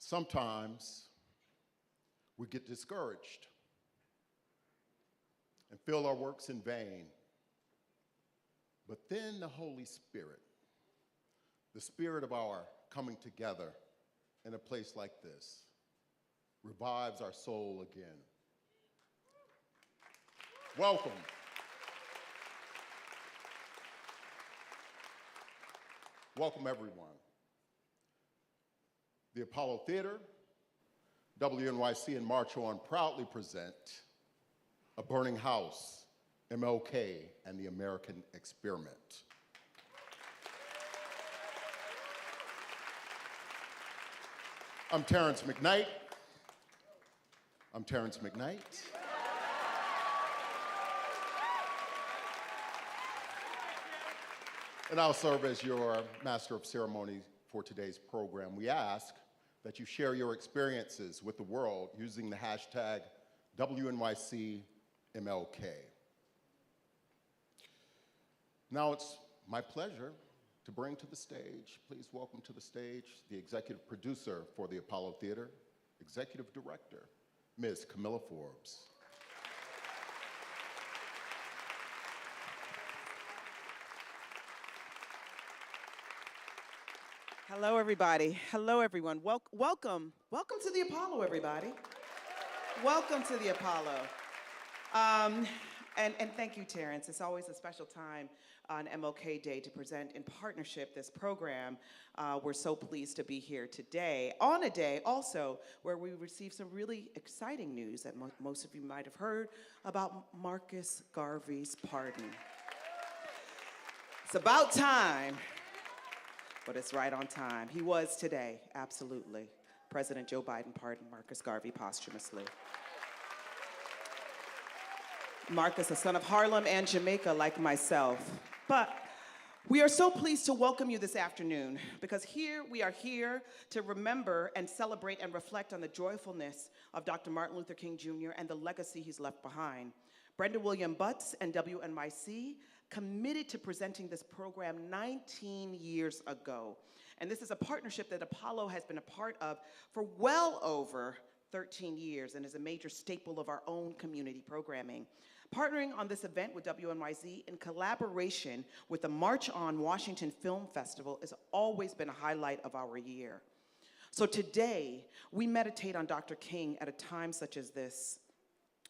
Sometimes we get discouraged and feel our work's in vain. But then the Holy Spirit, the spirit of our coming together in a place like this, revives our soul again. Welcome. Welcome, everyone. The Apollo Theater, WNYC, and March On proudly present A Burning House, MLK, and the American Experiment. I'm Terrance McKnight. And I'll serve as your master of ceremony for today's program. We ask that you share your experiences with the world using the hashtag WNYC MLK. Now it's my pleasure to bring to the stage, please welcome to the stage, the executive producer for the Apollo Theater, executive director, Ms. Camilla Forbes. Hello, everybody. Hello, everyone. Welcome to the Apollo, everybody. Welcome to the Apollo. And thank you, Terrance. It's always a special time on MLK Day to present in partnership this program. We're so pleased to be here today, on a day also where we received some really exciting news that most of you might have heard about Marcus Garvey's pardon. It's about time, but it's right on time. He was today, absolutely. President Joe Biden pardoned Marcus Garvey posthumously. Marcus, a son of Harlem and Jamaica like myself. But we are so pleased to welcome you this afternoon because we are here to remember and celebrate and reflect on the joyfulness of Dr. Martin Luther King Jr. and the legacy he's left behind. Brenda William Butts and WNYC committed to presenting this program 19 years ago. And this is a partnership that Apollo has been a part of for well over 13 years and is a major staple of our own community programming. Partnering on this event with WNYC in collaboration with the March On Washington Film Festival has always been a highlight of our year. So today, we meditate on Dr. King at a time such as this.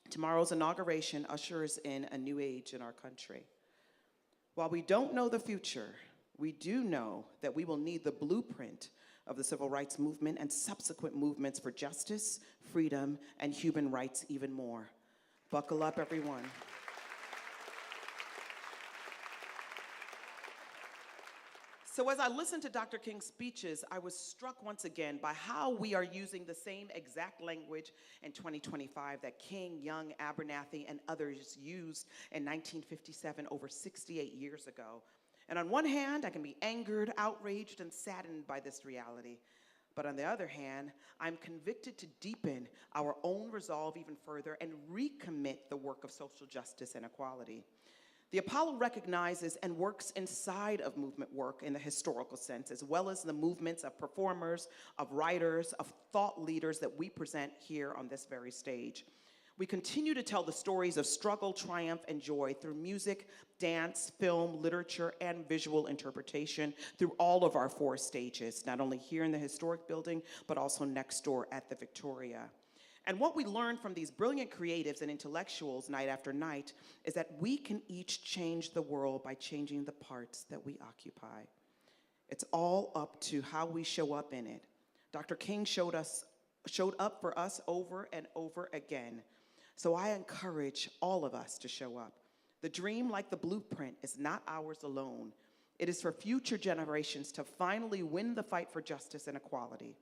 Tomorrow's inauguration ushers in a new age in our country. While we don't know the future, we do know that we will need the blueprint of the civil rights movement and subsequent movements for justice, freedom, and human rights even more. Buckle up, everyone. So as I listened to Dr. King's speeches, I was struck once again by how we are using the same exact language in 2025 that King, Young, Abernathy, and others used in 1957, over 68 years ago. And on one hand, I can be angered, outraged, and saddened by this reality. But on the other hand, I'm convicted to deepen our own resolve even further and recommit the work of social justice and equality. The Apollo recognizes and works inside of movement work in the historical sense, as well as the movements of performers, of writers, of thought leaders that we present here on this very stage. We continue to tell the stories of struggle, triumph, and joy through music, dance, film, literature, and visual interpretation through all of our 4 stages, not only here in the historic building, but also next door at the Victoria. And what we learn from these brilliant creatives and intellectuals night after night is that we can each change the world by changing the parts that we occupy. It's all up to how we show up in it. Dr. King showed up for us over and over again. So I encourage all of us to show up. The dream, like the blueprint, is not ours alone. It is for future generations to finally win the fight for justice and equality.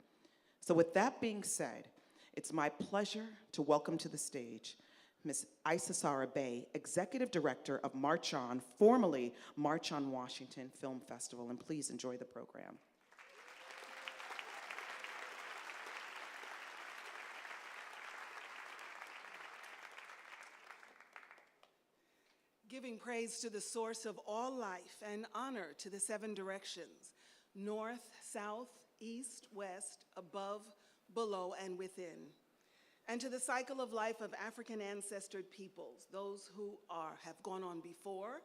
So with that being said, it's my pleasure to welcome to the stage Ms. Isasara Bey, Executive Director of March On, formerly March On Washington Film Festival, and please enjoy the program. Giving praise to the source of all life and honor to the 7 directions, north, south, east, west, above, below and within, and to the cycle of life of African ancestred peoples, those who have gone on before,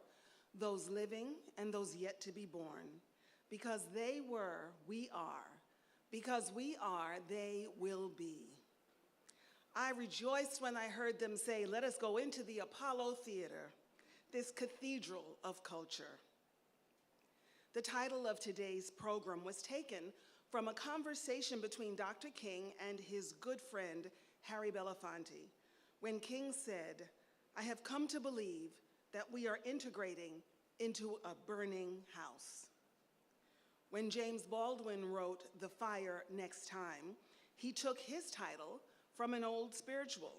those living, and those yet to be born. Because they were, we are. Because we are, they will be. I rejoiced when I heard them say, let us go into the Apollo Theater, this cathedral of culture. The title of today's program was taken from a conversation between Dr. King and his good friend, Harry Belafonte, when King said, I have come to believe that we are integrating into a burning house. When James Baldwin wrote The Fire Next Time, he took his title from an old spiritual,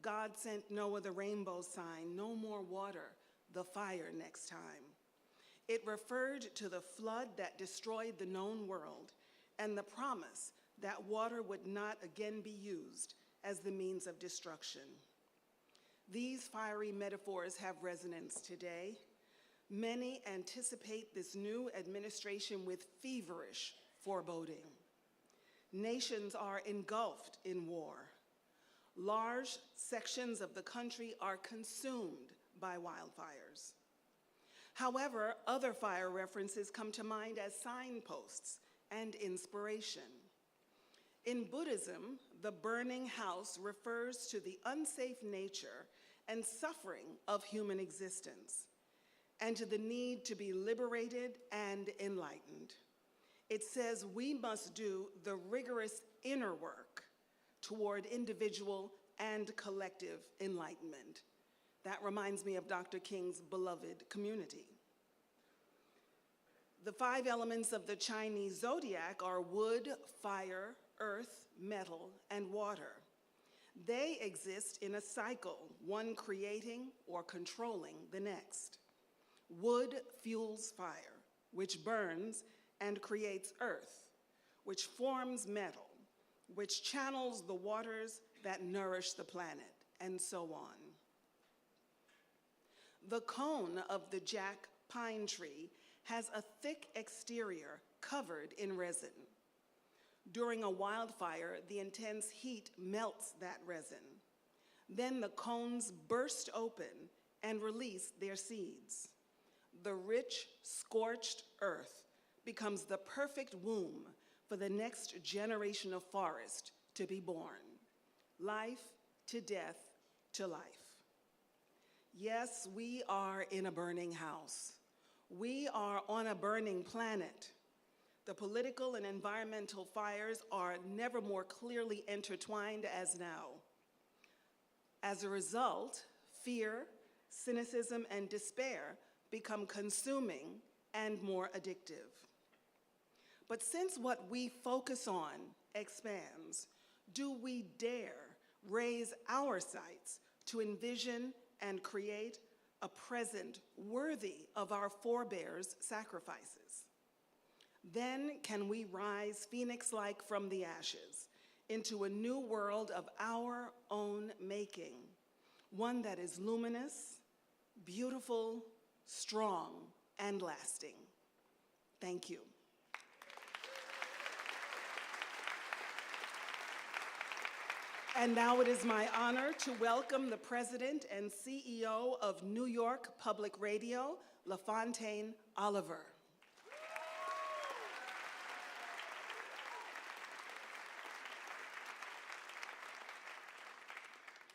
God sent Noah the rainbow sign, no more water, the fire next time. It referred to the flood that destroyed the known world and the promise that water would not again be used as the means of destruction. These fiery metaphors have resonance today. Many anticipate this new administration with feverish foreboding. Nations are engulfed in war. Large sections of the country are consumed by wildfires. However, other fire references come to mind as signposts and inspiration. In Buddhism, the burning house refers to the unsafe nature and suffering of human existence, and to the need to be liberated and enlightened. It says we must do the rigorous inner work toward individual and collective enlightenment. That reminds me of Dr. King's beloved community. The 5 elements of the Chinese zodiac are wood, fire, earth, metal, and water. They exist in a cycle, one creating or controlling the next. Wood fuels fire, which burns and creates earth, which forms metal, which channels the waters that nourish the planet, and so on. The cone of the jack pine tree has a thick exterior covered in resin. During a wildfire, the intense heat melts that resin. Then the cones burst open and release their seeds. The rich, scorched earth becomes the perfect womb for the next generation of forest to be born. Life to death to life. Yes, we are in a burning house. We are on a burning planet. The political and environmental fires are never more clearly intertwined as now. As a result, fear, cynicism, and despair become consuming and more addictive. But since what we focus on expands, do we dare raise our sights to envision and create a present worthy of our forebears' sacrifices? Then can we rise phoenix-like from the ashes into a new world of our own making, one that is luminous, beautiful, strong, and lasting. Thank you. And now it is my honor to welcome the President and CEO of New York Public Radio, LaFontaine Oliver.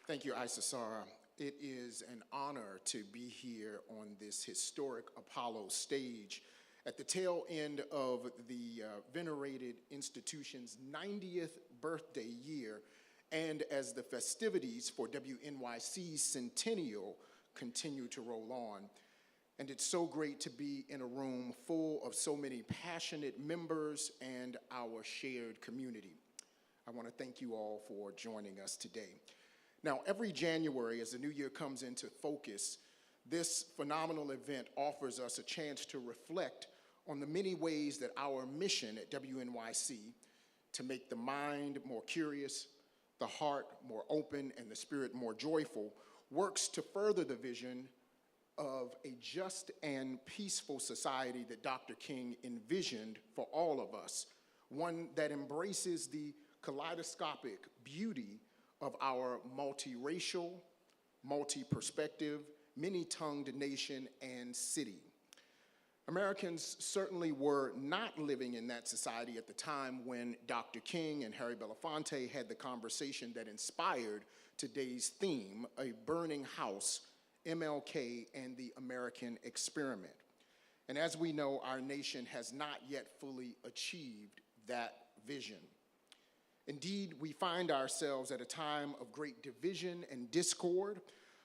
Thank you, Isisara. It is an honor to be here on this historic Apollo stage at the tail end of the venerated institution's 90th birthday year, and as the festivities for WNYC's centennial continue to roll on. And it's so great to be in a room full of so many passionate members and our shared community. I want to thank you all for joining us today. Now, every January, as the new year comes into focus, this phenomenal event offers us a chance to reflect on the many ways that our mission at WNYC to make the mind more curious, the heart more open, and the spirit more joyful works to further the vision of a just and peaceful society that Dr. King envisioned for all of us, one that embraces the kaleidoscopic beauty of our multiracial, multi-perspective, many-tongued nation and city. Americans certainly were not living in that society at the time when Dr. King and Harry Belafonte had the conversation that inspired today's theme, A Burning House, MLK and the American Experiment. And as we know, our nation has not yet fully achieved that vision. Indeed, we find ourselves at a time of great division and discord,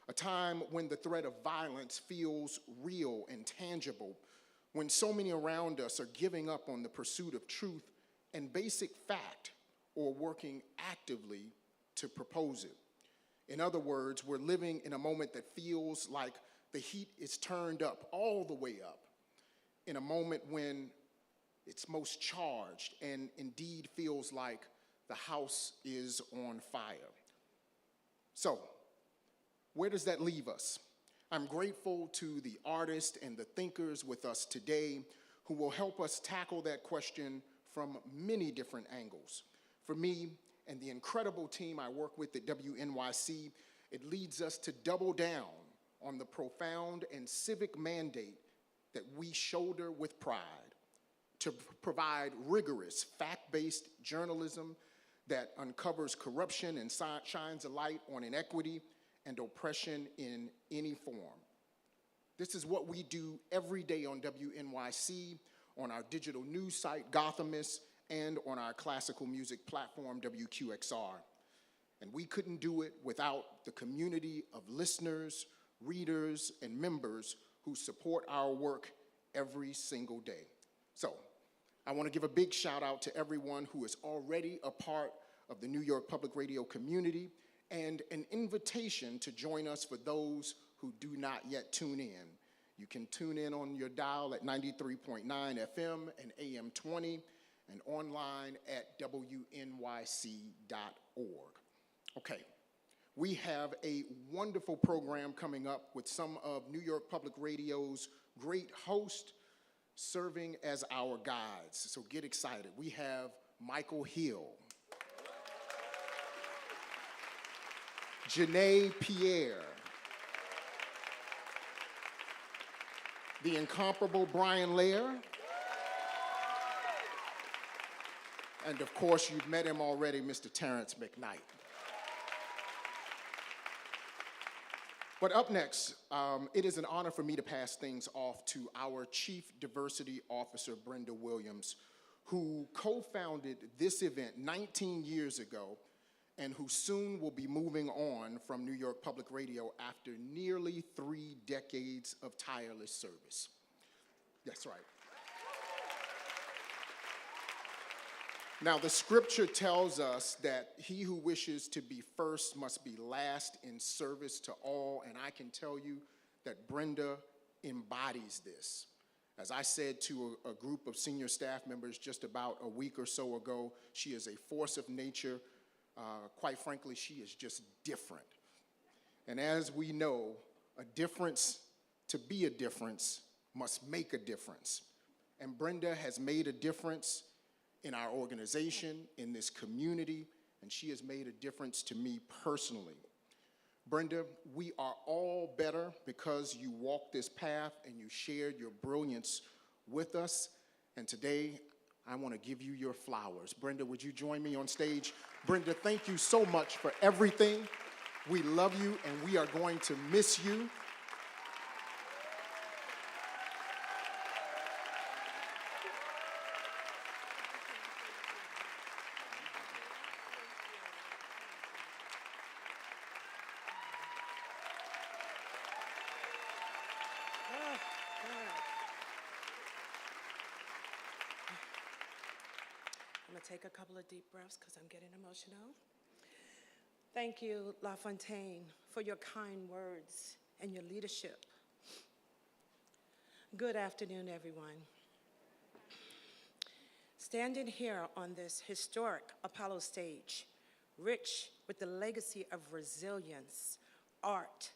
a time when the threat of violence feels real and tangible, when so many around us are giving up on the pursuit of truth and basic fact or working actively to propose it. In other words, we're living in a moment that feels like the heat is turned up, all the way up, in a moment when it's most charged and indeed feels like the house is on fire. So, where does that leave us? I'm grateful to the artists and the thinkers with us today who will help us tackle that question from many different angles. For me and the incredible team I work with at WNYC, it leads us to double down on the profound and civic mandate that we shoulder with pride, to provide rigorous, fact-based journalism that uncovers corruption and shines a light on inequity and oppression in any form. This is what we do every day on WNYC, on our digital news site, Gothamist, and on our classical music platform, WQXR. And we couldn't do it without the community of listeners, readers, and members who support our work every single day. So, I want to give a big shout out to everyone who is already a part of the New York Public Radio community, and an invitation to join us for those who do not yet tune in. You can tune in on your dial at 93.9 FM and AM 20, and online at WNYC.org. Okay, we have a wonderful program coming up with some of New York Public Radio's great hosts serving as our guides, so get excited. We have Michael Hill, Janae Pierre, the incomparable Brian Lehrer, and of course, you've met him already, Mr. Terrance McKnight. But up next, it is an honor for me to pass things off to our Chief Diversity Officer, Brenda Williams, who co-founded this event 19 years ago and who soon will be moving on from New York Public Radio after nearly 3 decades of tireless service. That's right. Now, the scripture tells us that he who wishes to be first must be last in service to all, and I can tell you that Brenda embodies this. As I said to a group of senior staff members just about a week or so ago, she is a force of nature. Quite frankly, she is just different. And as we know, a difference, to be a difference, must make a difference. And Brenda has made a difference in our organization, in this community, and she has made a difference to me personally. Brenda, we are all better because you walked this path and you shared your brilliance with us. And today, I want to give you your flowers. Brenda, would you join me on stage? Brenda, thank you so much for everything. We love you, and we are going to miss you. I'm going to take a couple of deep breaths because I'm getting emotional. Thank you, LaFontaine, for your kind words and your leadership. Good afternoon, everyone. Standing here on this historic Apollo stage, rich with the legacy of resilience, art,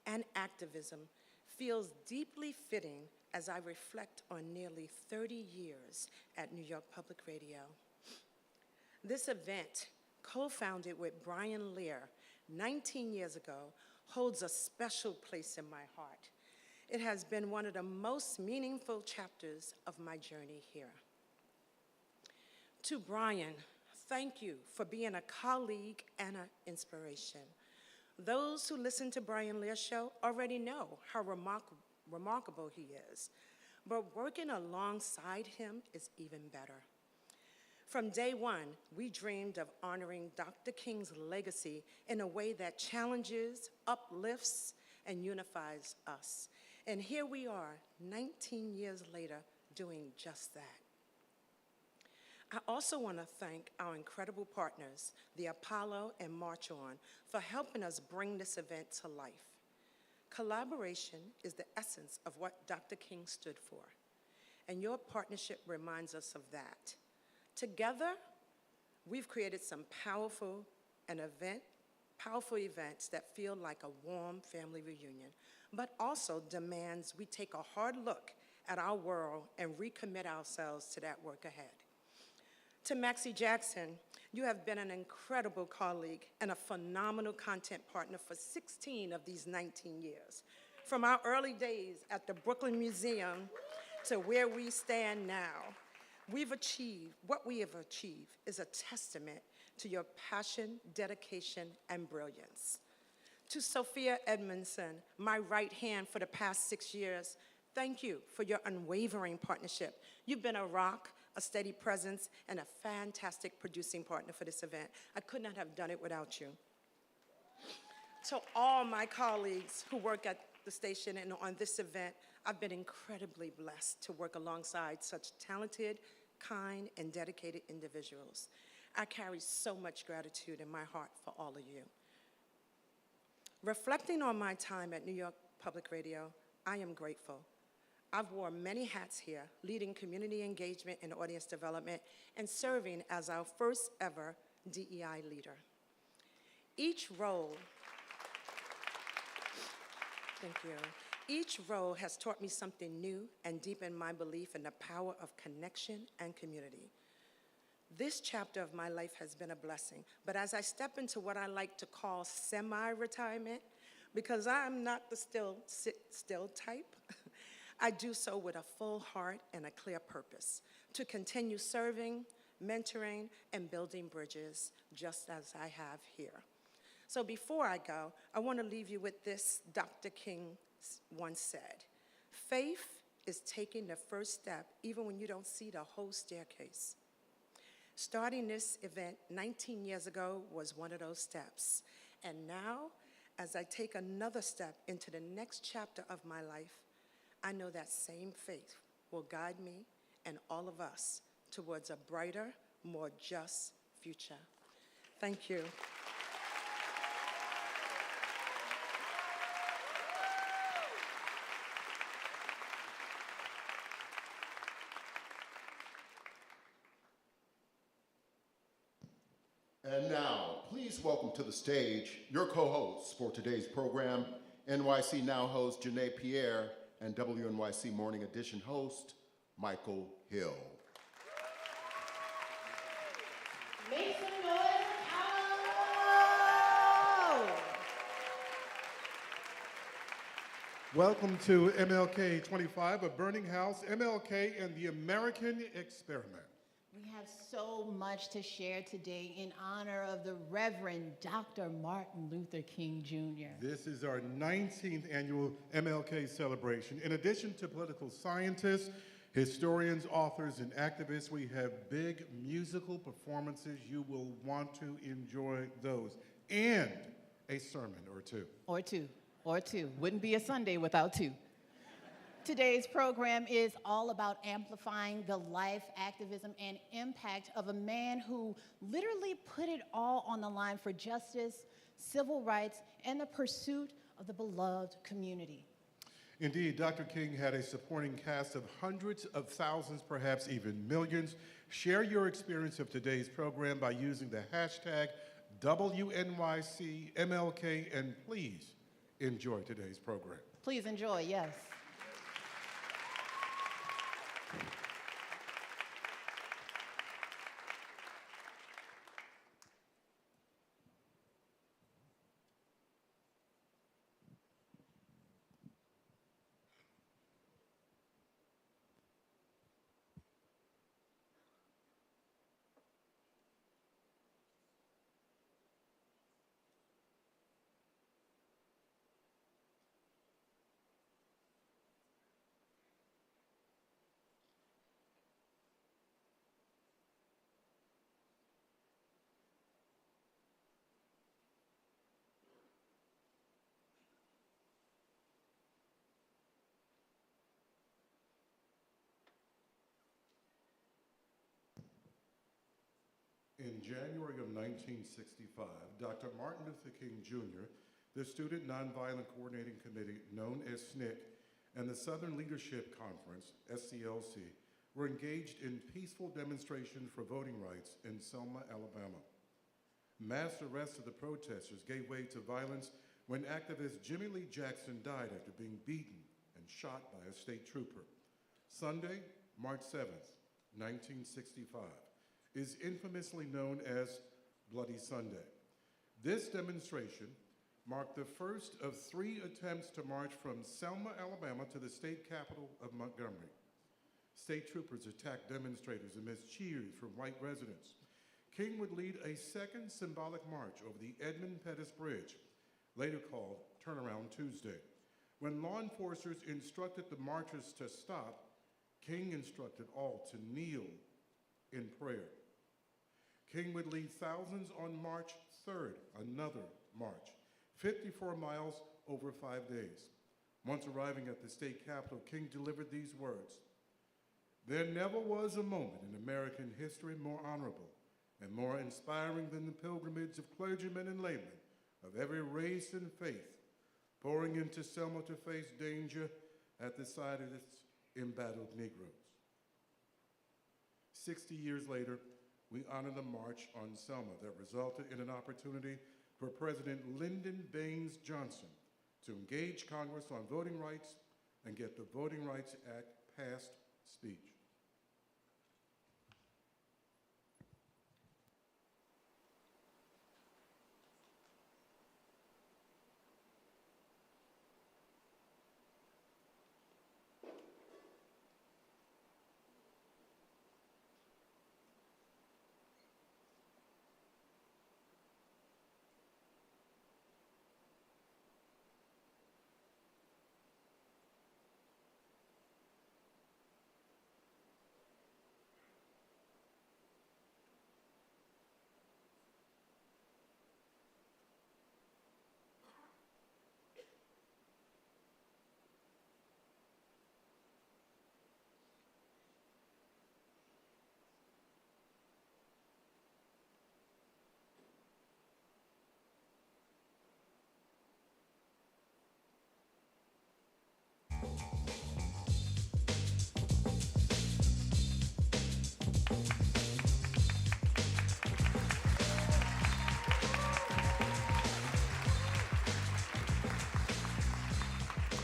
and activism, feels deeply fitting as I reflect on nearly 30 years at New York Public Radio. This event co-founded with Brian Lehrer 19 years ago, holds a special place in my heart. It has been one of the most meaningful chapters of my journey here. To Brian, thank you for being a colleague and an inspiration. Those who listen to Brian Lehr's show already know how remarkable he is, but working alongside him is even better. From day one, we dreamed of honoring Dr. King's legacy in a way that challenges, uplifts, and unifies us. And here we are, 19 years later, doing just that. I also want to thank our incredible partners, the Apollo and March On, for helping us bring this event to life. Collaboration is the essence of what Dr. King stood for, and your partnership reminds us of that. Together, we've created some powerful events that feel like a warm family reunion, but also demands we take a hard look at our world and recommit ourselves to that work ahead. To Maxie Jackson, you have been an incredible colleague and a phenomenal content partner for 16 of these 19 years. From our early days at the Brooklyn Museum to where we stand now, what we have achieved is a testament to your passion, dedication, and brilliance. To Sophia Edmondson, my right hand for the past 6 years, thank you for your unwavering partnership. You've been a rock, a steady presence, and a fantastic producing partner for this event. I could not have done it without you. To all my colleagues who work at the station and on this event, I've been incredibly blessed to work alongside such talented, kind, and dedicated individuals. I carry so much gratitude in my heart for all of you. Reflecting on my time at New York Public Radio, I am grateful. I've worn many hats here, leading community engagement and audience development, and serving as our first ever DEI leader. Each role has taught me something new and deepened my belief in the power of connection and community. This chapter of my life has been a blessing, but as I step into what I like to call semi-retirement, because I'm not the sit still type, I do so with a full heart and a clear purpose to continue serving, mentoring, and building bridges, just as I have here. So before I go, I want to leave you with this Dr. King once said: faith is taking the first step even when you don't see the whole staircase. Starting this event 19 years ago was one of those steps. And now, as I take another step into the next chapter of my life, I know that same faith will guide me and all of us towards a brighter, more just future. Thank you. And now, please welcome to the stage your co-hosts for today's program, NYC Now host Janae Pierre and WNYC Morning Edition host Michael Hill. Make some noise, Apollo! Welcome to MLK 25, a burning house, MLK and the American experiment. We have so much to share today in honor of the Reverend Dr. Martin Luther King Jr. This is our 19th annual MLK celebration. In addition to political scientists, historians, authors, and activists, we have big musical performances. You will want to enjoy those. And a sermon or two. Or two. Wouldn't be a Sunday without two. Today's program is all about amplifying the life, activism, and impact of a man who literally put it all on the line for justice, civil rights, and the pursuit of the beloved community. Indeed, Dr. King had a supporting cast of hundreds of thousands, perhaps even millions. Share your experience of today's program by using the hashtag WNYCMLK, and please enjoy today's program. Please enjoy, yes. In January of 1965, Dr. Martin Luther King Jr., the Student Nonviolent Coordinating Committee, known as SNCC, and the Southern Leadership Conference, SCLC, were engaged in peaceful demonstrations for voting rights in Selma, Alabama. Mass arrests of the protesters gave way to violence when activist Jimmy Lee Jackson died after being beaten and shot by a state trooper. Sunday, March 7th, 1965, is infamously known as Bloody Sunday. This demonstration marked the first of 3 attempts to march from Selma, Alabama to the state capital of Montgomery. State troopers attacked demonstrators amidst cheers from white residents. King would lead a second symbolic march over the Edmund Pettus Bridge, later called Turnaround Tuesday. When law enforcers instructed the marchers to stop, King instructed all to kneel in prayer. King would lead thousands on March 3rd, another march, 54 miles over 5 days. Once arriving at the state capitol, King delivered these words: "There never was a moment in American history more honorable and more inspiring than the pilgrimage of clergymen and laymen of every race and faith pouring into Selma to face danger at the side of its embattled Negroes." 60 years later, we honor the March on Selma that resulted in an opportunity for President Lyndon Baines Johnson to engage Congress on voting rights and get the Voting Rights Act passed speech.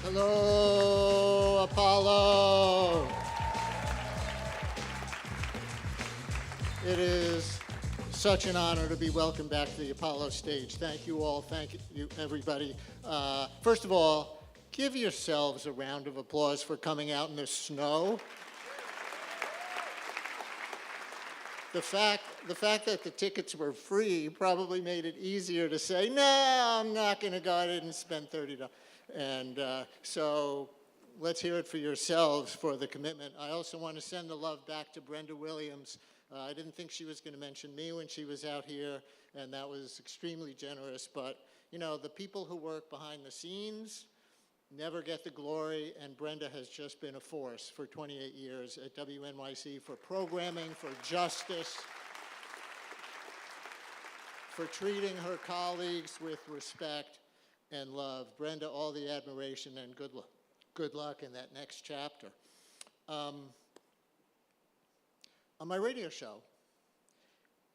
Hello, Apollo. It is such an honor to be welcomed back to the Apollo stage. Thank you all. Thank you, everybody. First of all, give yourselves a round of applause for coming out in the snow. The fact that the tickets were free probably made it easier to say, no, I'm not going to go out and spend $30. And so let's hear it for yourselves for the commitment. I also want to send the love back to Brenda Williams. I didn't think she was going to mention me when she was out here, and that was extremely generous. But, you know, the people who work behind the scenes never get the glory, and Brenda has just been a force for 28 years at WNYC for programming, for justice, for treating her colleagues with respect and love. Brenda, all the admiration and good luck in that next chapter. On my radio show,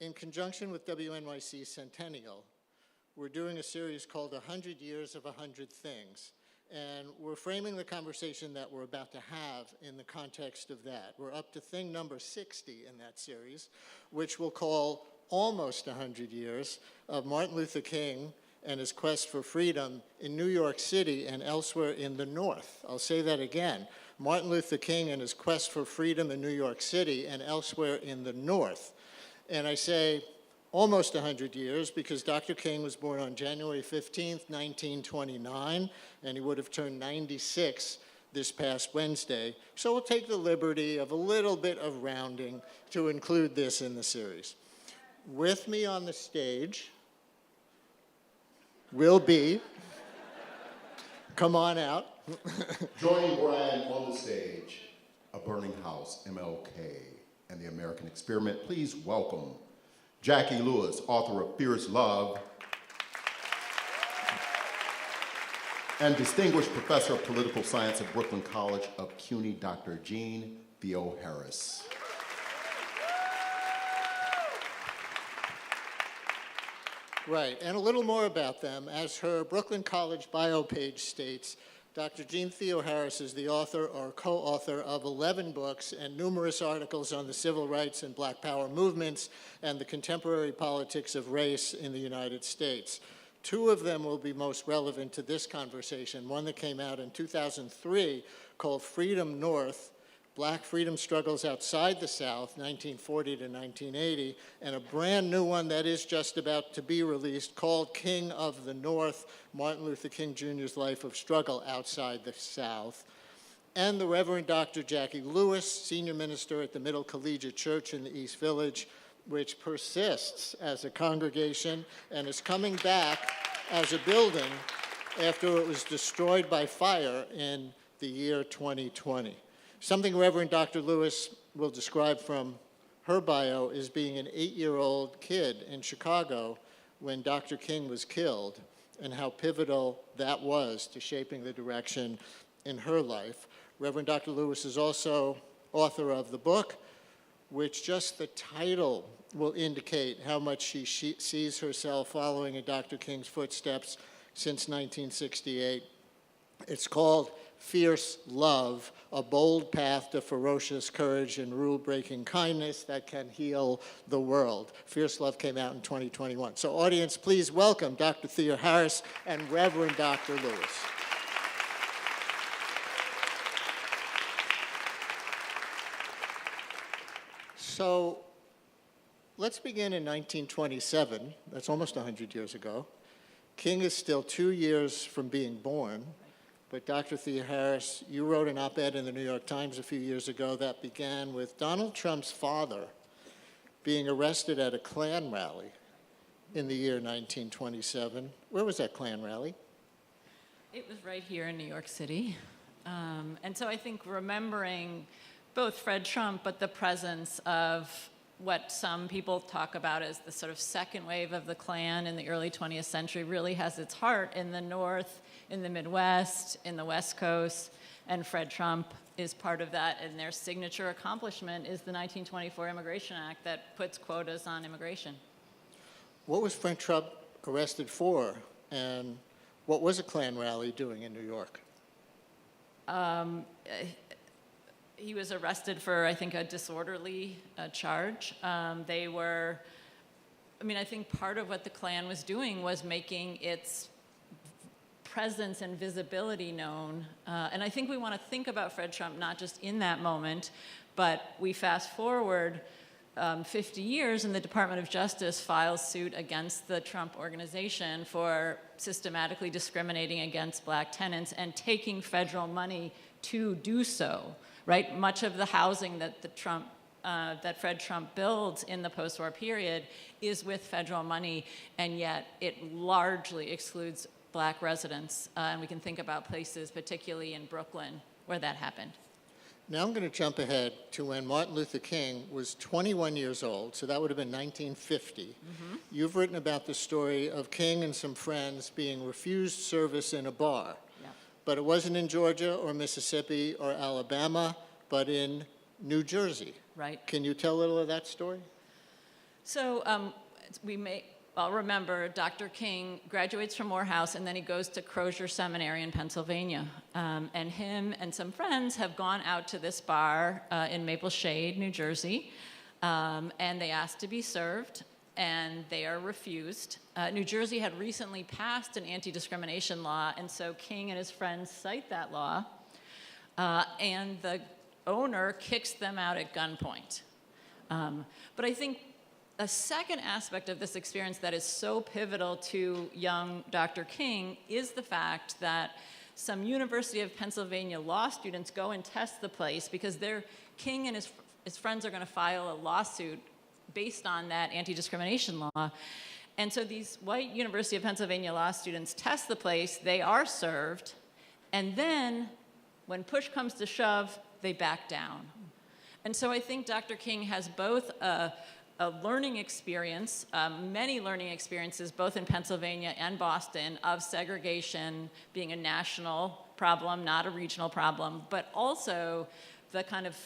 in conjunction with WNYC Centennial, we're doing a series called 100 Years of 100 Things. And we're framing the conversation that we're about to have in the context of that. We're up to thing number 60 in that series, which we'll call Almost 100 Years of Martin Luther King and his quest for freedom in New York City and elsewhere in the North. I'll say that again. Martin Luther King and his quest for freedom in New York City and elsewhere in the North. And I say almost 100 years because Dr. King was born on January 15th, 1929, and he would have turned 96 this past Wednesday. So we'll take the liberty of a little bit of rounding to include this in the series. With me on the stage will be, come on out. Joining Brian on the stage, A Burning House, MLK, and the American Experiment, please welcome Jacqui Lewis, author of Fierce Love, and Distinguished Professor of Political Science at Brooklyn College of CUNY, Dr. Jeanne Theoharis. Right, and a little more about them. As her Brooklyn College bio page states, Dr. Jeanne Theoharis is the author or co-author of 11 books and numerous articles on the civil rights and Black Power movements and the contemporary politics of race in the United States. Two of them will be most relevant to this conversation, one that came out in 2003 called Freedom North, Black Freedom Struggles Outside the South, 1940 to 1980, and a brand new one that is just about to be released called King of the North, Martin Luther King Jr.'s Life of Struggle Outside the South. And the Reverend Dr. Jacqui Lewis, Senior Minister at the Middle Collegiate Church in the East Village, which persists as a congregation and is coming back as a building after it was destroyed by fire in the year 2020. Something Reverend Dr. Lewis will describe from her bio is being an 8-year-old kid in Chicago when Dr. King was killed, and how pivotal that was to shaping the direction in her life. Reverend Dr. Lewis is also author of the book, which just the title will indicate how much she sees herself following in Dr. King's footsteps since 1968. It's called Fierce Love, a bold path to ferocious courage and rule-breaking kindness that can heal the world. Fierce Love came out in 2021. So audience, please welcome Dr. Theoharis and Reverend Dr. Lewis. So let's begin in 1927. That's almost 100 years ago. King is still 2 years from being born. But Dr. Theoharis, you wrote an op-ed in the New York Times a few years ago that began with Donald Trump's father being arrested at a Klan rally in the year 1927. Where was that Klan rally? It was right here in New York City. And so I think remembering both Fred Trump, but the presence of what some people talk about as the sort of second wave of the Klan in the early 20th century really has its heart in the North, in the Midwest, in the West Coast, and Fred Trump is part of that, and their signature accomplishment is the 1924 Immigration Act that puts quotas on immigration. What was Fred Trump arrested for, and what was a Klan rally doing in New York? He was arrested for, I think, a disorderly charge. They were, I think part of what the Klan was doing was making its presence and visibility known. And I think we want to think about Fred Trump not just in that moment, but we fast forward 50 years and the Department of Justice files suit against the Trump organization for systematically discriminating against Black tenants and taking federal money to do so, right? Much of the housing that that Fred Trump builds in the post-war period is with federal money, and yet it largely excludes Black residents, and we can think about places, particularly in Brooklyn, where that happened. Now I'm going to jump ahead to when Martin Luther King was 21 years old, so that would have been 1950. Mm-hmm. You've written about the story of King and some friends being refused service in a bar. Yeah. But it wasn't in Georgia or Mississippi or Alabama, but in New Jersey. Right. Can you tell a little of that story? So remember, Dr. King graduates from Morehouse, and then he goes to Crozier Seminary in Pennsylvania. And him and some friends have gone out to this bar in Maple Shade, New Jersey, and they asked to be served, and they are refused. New Jersey had recently passed an anti-discrimination law, and so King and his friends cite that law, and the owner kicks them out at gunpoint. But I think a second aspect of this experience that is so pivotal to young Dr. King is the fact that some University of Pennsylvania law students go and test the place because King and his friends are going to file a lawsuit based on that anti-discrimination law. And so these white University of Pennsylvania law students test the place, they are served, and then when push comes to shove, they back down. And so I think Dr. King has both a a learning experience, many learning experiences, both in Pennsylvania and Boston, of segregation being a national problem, not a regional problem, but also the kind of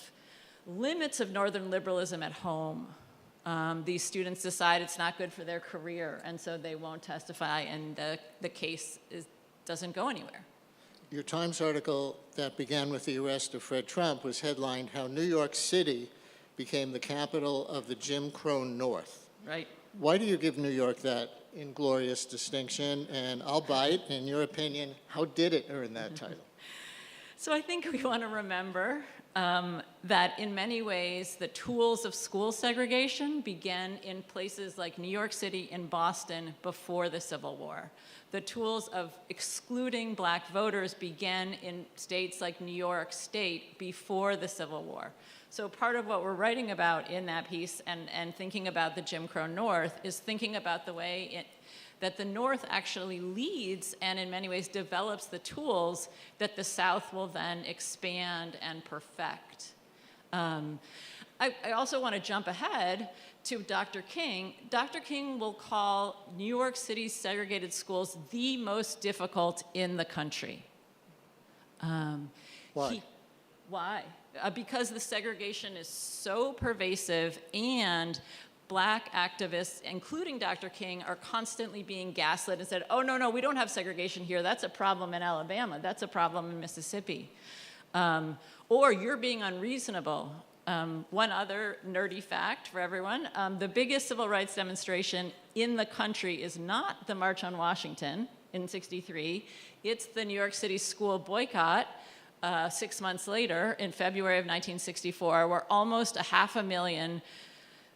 limits of Northern liberalism at home. These students decide it's not good for their career, and so they won't testify, and the case doesn't go anywhere. Your Times article that began with the arrest of Fred Trump was headlined "How New York City Became the Capital of the Jim Crow North." Right. Why do you give New York that inglorious distinction? And I'll bite, in your opinion, how did it earn that title? So I think we want to remember that in many ways, the tools of school segregation began in places like New York City and Boston before the Civil War. The tools of excluding black voters began in states like New York State before the Civil War. So part of what we're writing about in that piece and thinking about the Jim Crow North is thinking about the way that the North actually leads and in many ways develops the tools that the South will then expand and perfect. I also want to jump ahead to Dr. King. Dr. King will call New York City's segregated schools the most difficult in the country. Why? Why? Because the segregation is so pervasive and black activists, including Dr. King, are constantly being gaslit and said, oh, no, we don't have segregation here. That's a problem in Alabama. That's a problem in Mississippi. Or you're being unreasonable. One other nerdy fact for everyone, the biggest civil rights demonstration in the country is not the March on Washington in '63. It's the New York City school boycott 6 months later in February of 1964, where almost 500,000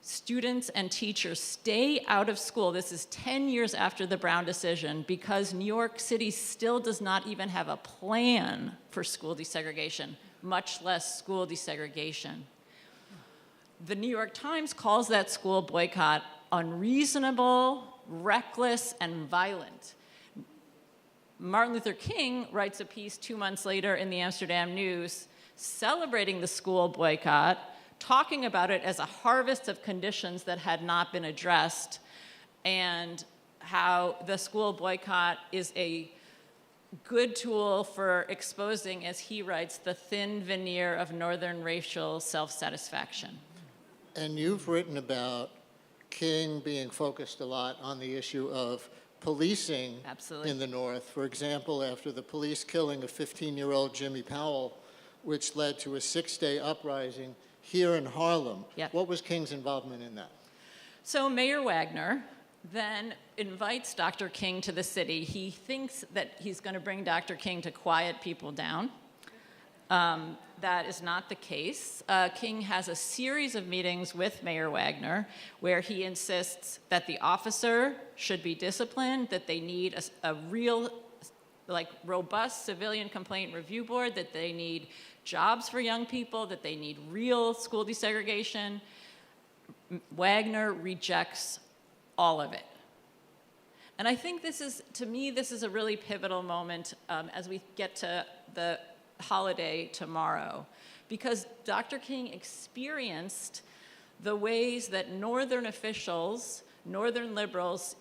students and teachers stay out of school. This is 10 years after the Brown decision because New York City still does not even have a plan for school desegregation, much less school desegregation. The New York Times calls that school boycott unreasonable, reckless, and violent. Martin Luther King writes a piece 2 months later in the Amsterdam News celebrating the school boycott, talking about it as a harvest of conditions that had not been addressed, and how the school boycott is a good tool for exposing, as he writes, the thin veneer of Northern racial self-satisfaction. And you've written about King being focused a lot on the issue of policing Absolutely. in the North. For example, after the police killing of 15-year-old Jimmy Powell, which led to a 6-day uprising here in Harlem. Yep. What was King's involvement in that? So Mayor Wagner then invites Dr. King to the city. He thinks that he's going to bring Dr. King to quiet people down. That is not the case. King has a series of meetings with Mayor Wagner where he insists that the officer should be disciplined, that they need a real, robust civilian complaint review board, that they need jobs for young people, that they need real school desegregation. Wagner rejects all of it. And I think this is a really pivotal moment as we get to the holiday tomorrow, because Dr. King experienced the ways that Northern officials, Northern liberals,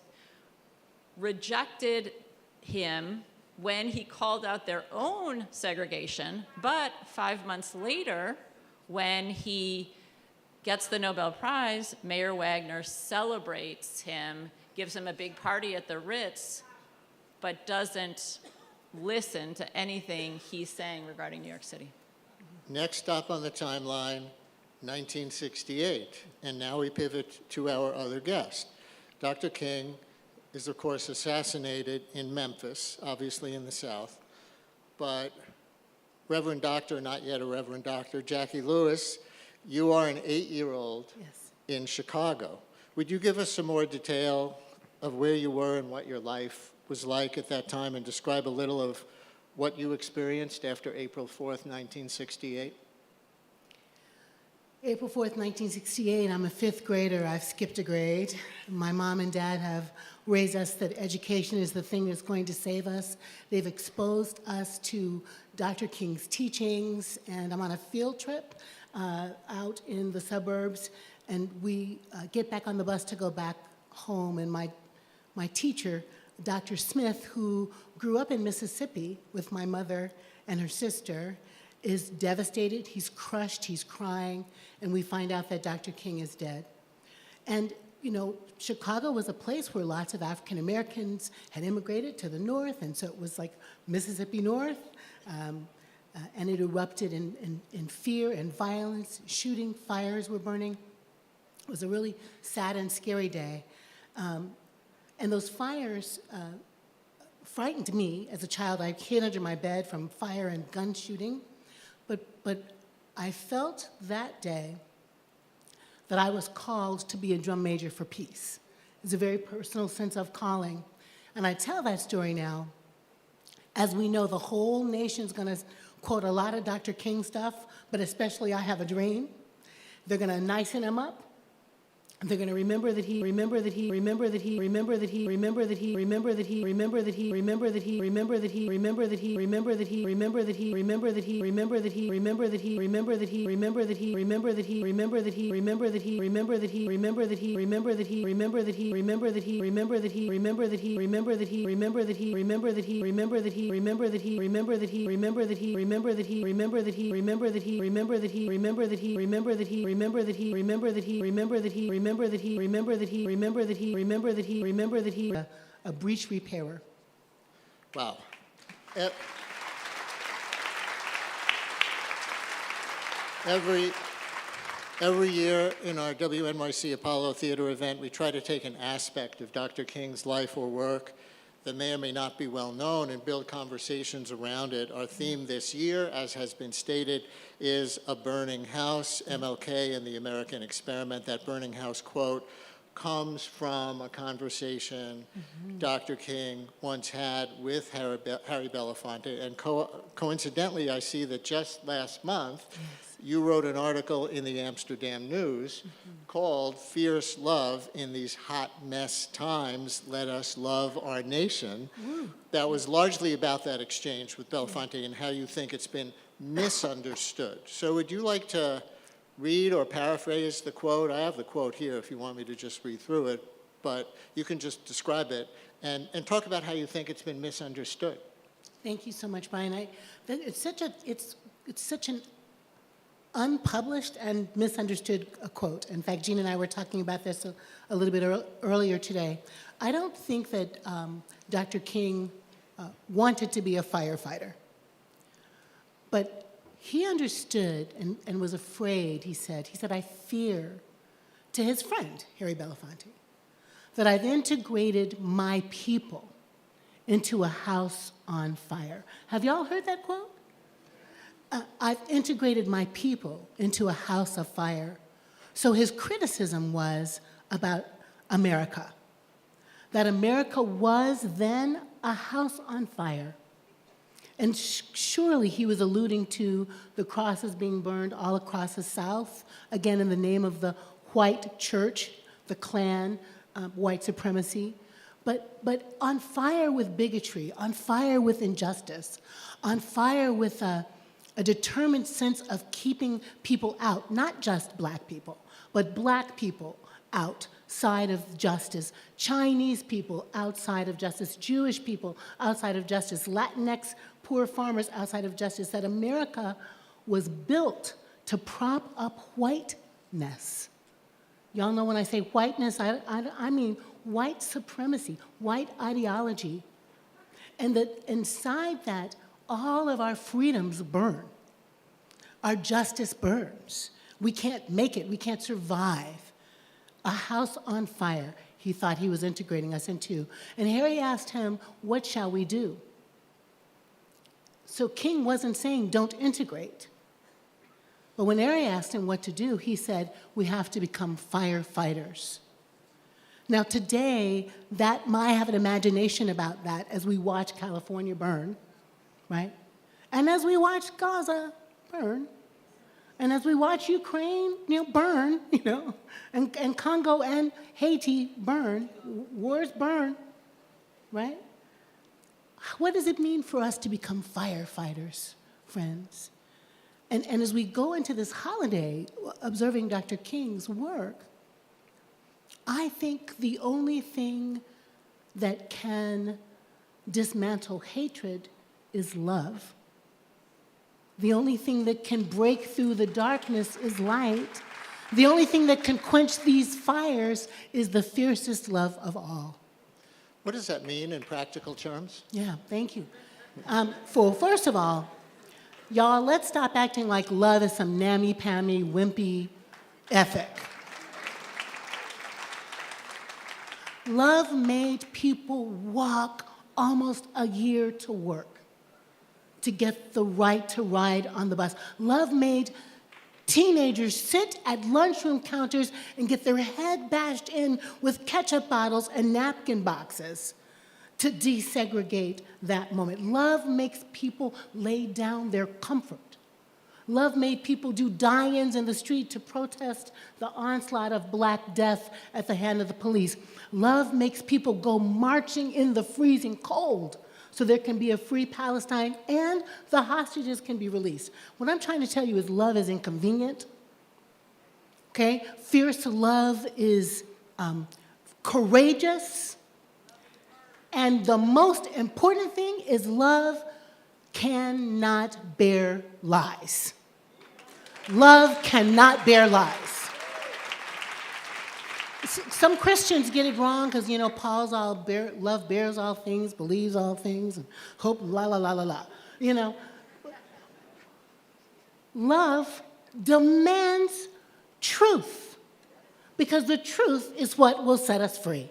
rejected him when he called out their own segregation, but 5 months later, when he gets the Nobel Prize, Mayor Wagner celebrates him, gives him a big party at the Ritz, but doesn't listen to anything he's saying regarding New York City. Next stop on the timeline, 1968. And now we pivot to our other guest. Dr. King is, of course, assassinated in Memphis, obviously in the South. But Reverend Doctor, not yet a Reverend Doctor, Jacqui Lewis, you are an 8-year-old in Chicago. Would you give us some more detail of where you were and what your life was like at that time, and describe a little of what you experienced after April 4th, 1968? April 4th, 1968, I'm a 5th grader. I've skipped a grade. My mom and dad have raised us that education is the thing that's going to save us. They've exposed us to Dr. King's teachings, and I'm on a field trip out in the suburbs And we get back on the bus to go back home, and my teacher, Dr. Smith, who grew up in Mississippi with my mother and her sister, is devastated, he's crushed, he's crying, and we find out that Dr. King is dead. And, you know, Chicago was a place where lots of African Americans had immigrated to the north, and so it was like Mississippi North, and it erupted in fear and violence, shooting, fires were burning. It was a really sad and scary day. And those fires frightened me as a child. I hid under my bed from fire and gun shooting. But I felt that day that I was called to be a drum major for peace. It's a very personal sense of calling. And I tell that story now. As we know, the whole nation's gonna quote a lot of Dr. King stuff, but especially I Have a Dream. They're gonna nicen him up. They're going to remember that he a breach repairer. Wow. Every year in our WNYC Apollo Theater event, we try to take an aspect of Dr. King's life or work that may or may not be well known and build conversations around it. Our theme this year, as has been stated, is A Burning House, MLK and the American Experiment. That burning house quote comes from a conversation Dr. King once had with Harry Belafonte. And coincidentally, I see that just last month, you wrote an article in the Amsterdam News called Fierce Love in These Hot Mess Times, Let Us Love Our Nation. That was largely about that exchange with Belafonte and how you think it's been misunderstood. So would you like to read or paraphrase the quote? I have the quote here if you want me to just read through it, but you can just describe it and talk about how you think it's been misunderstood. Thank you so much, Brian. It's such an unpublished and misunderstood quote. In fact, Jeanne and I were talking about this a little bit earlier today. I don't think that Dr. King wanted to be a firefighter, but he understood and was afraid, he said, I fear, to his friend, Harry Belafonte, that I've integrated my people into a house on fire. Have y'all heard that quote? I've integrated my people into a house of fire. So his criticism was about America, that America was then a house on fire. And surely he was alluding to the crosses being burned all across the South, again in the name of the white church, the Klan, white supremacy, but on fire with bigotry, on fire with injustice, on fire with a determined sense of keeping people out, not just black people, but black people outside of justice, Chinese people outside of justice, Jewish people outside of justice, Latinx poor farmers outside of justice, that America was built to prop up whiteness. Y'all know when I say whiteness, I mean white supremacy, white ideology. And that inside that, all of our freedoms burn. Our justice burns. We can't make it, we can't survive. A house on fire, he thought he was integrating us into. And Harry asked him, what shall we do? So King wasn't saying don't integrate. But when Harry asked him what to do, he said, we have to become firefighters. Now today, that I have an imagination about that as we watch California burn, right? And as we watch Gaza burn, and as we watch Ukraine, burn, and Congo and Haiti burn, wars burn, right? What does it mean for us to become firefighters, friends? And as we go into this holiday, observing Dr. King's work, I think the only thing that can dismantle hatred is love. The only thing that can break through the darkness is light. The only thing that can quench these fires is the fiercest love of all. What does that mean in practical terms? Yeah, thank you. First of all, y'all, let's stop acting like love is some nammy-pammy, wimpy ethic. Love made people walk almost a year to work to get the right to ride on the bus. Love made teenagers sit at lunchroom counters and get their head bashed in with ketchup bottles and napkin boxes to desegregate that moment. Love makes people lay down their comfort. Love made people do die-ins in the street to protest the onslaught of Black death at the hand of the police. Love makes people go marching in the freezing cold so there can be a free Palestine and the hostages can be released. What I'm trying to tell you is love is inconvenient, okay? Fierce love is courageous. And the most important thing is love cannot bear lies. Love cannot bear lies. Some Christians get it wrong because, you know, Paul's love bears all things, believes all things, and hope, la, la, la, la, la. You know, love demands truth because the truth is what will set us free.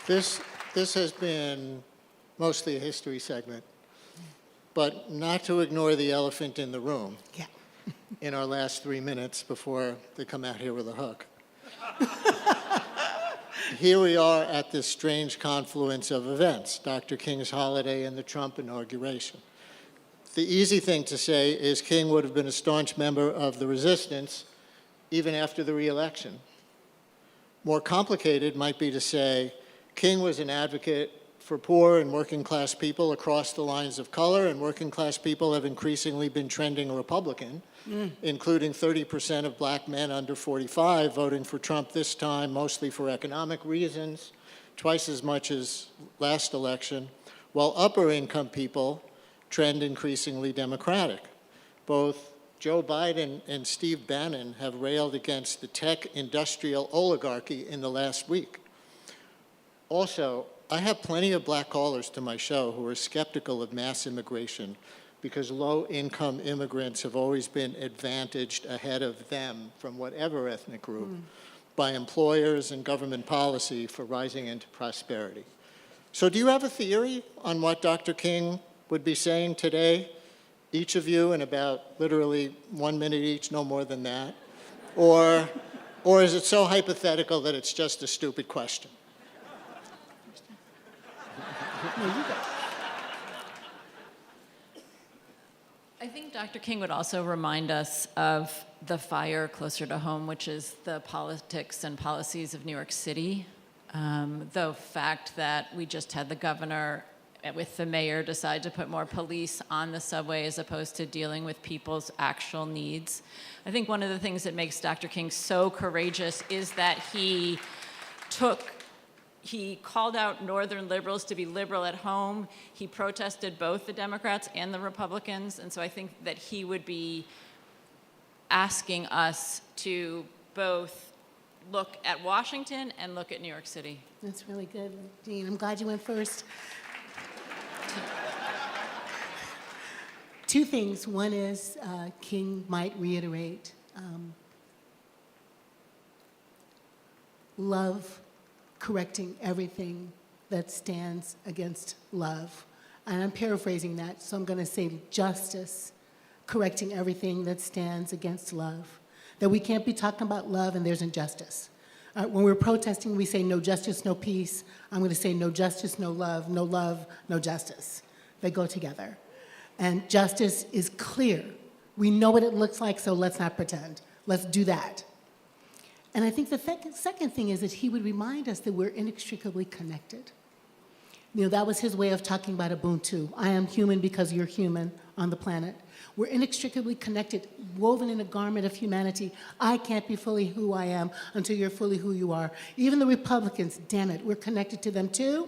This has been mostly a history segment, but not to ignore the elephant in the room. Yeah. In our last 3 minutes before they come out here with a hook. Here we are at this strange confluence of events, Dr. King's holiday and the Trump inauguration. The easy thing to say is King would have been a staunch member of the resistance even after the re-election. More complicated might be to say King was an advocate for poor and working class people across the lines of color, and working class people have increasingly been trending Republican, including 30% of Black men under 45 voting for Trump this time, mostly for economic reasons, twice as much as last election, while upper income people trend increasingly Democratic. Both Joe Biden and Steve Bannon have railed against the tech industrial oligarchy in the last week. Also, I have plenty of Black callers to my show who are skeptical of mass immigration because low-income immigrants have always been advantaged ahead of them from whatever ethnic group by employers and government policy for rising into prosperity. So do you have a theory on what Dr. King would be saying today, each of you, in about literally 1 minute each, no more than that? Or is it so hypothetical that it's just a stupid question? I think Dr. King would also remind us of the fire closer to home, which is the politics and policies of New York City. The fact that we just had the governor with the mayor decide to put more police on the subway as opposed to dealing with people's actual needs. I think one of the things that makes Dr. King so courageous is that he called out Northern liberals to be liberal at home. He protested both the Democrats and the Republicans, and so I think that he would be asking us to both look at Washington and look at New York City. That's really good, Jeanne. I'm glad you went first. Two things. One is King might reiterate love correcting everything that stands against love. And I'm paraphrasing that, so I'm going to say justice correcting everything that stands against love. That we can't be talking about love and there's injustice. When we're protesting, we say no justice, no peace. I'm going to say no justice, no love, no justice. They go together. And justice is clear. We know what it looks like, so let's not pretend. Let's do that. And I think the second thing is that he would remind us that we're inextricably connected. You know, that was his way of talking about Ubuntu. I am human because you're human on the planet. We're inextricably connected, woven in a garment of humanity. I can't be fully who I am until you're fully who you are. Even the Republicans, damn it, we're connected to them too.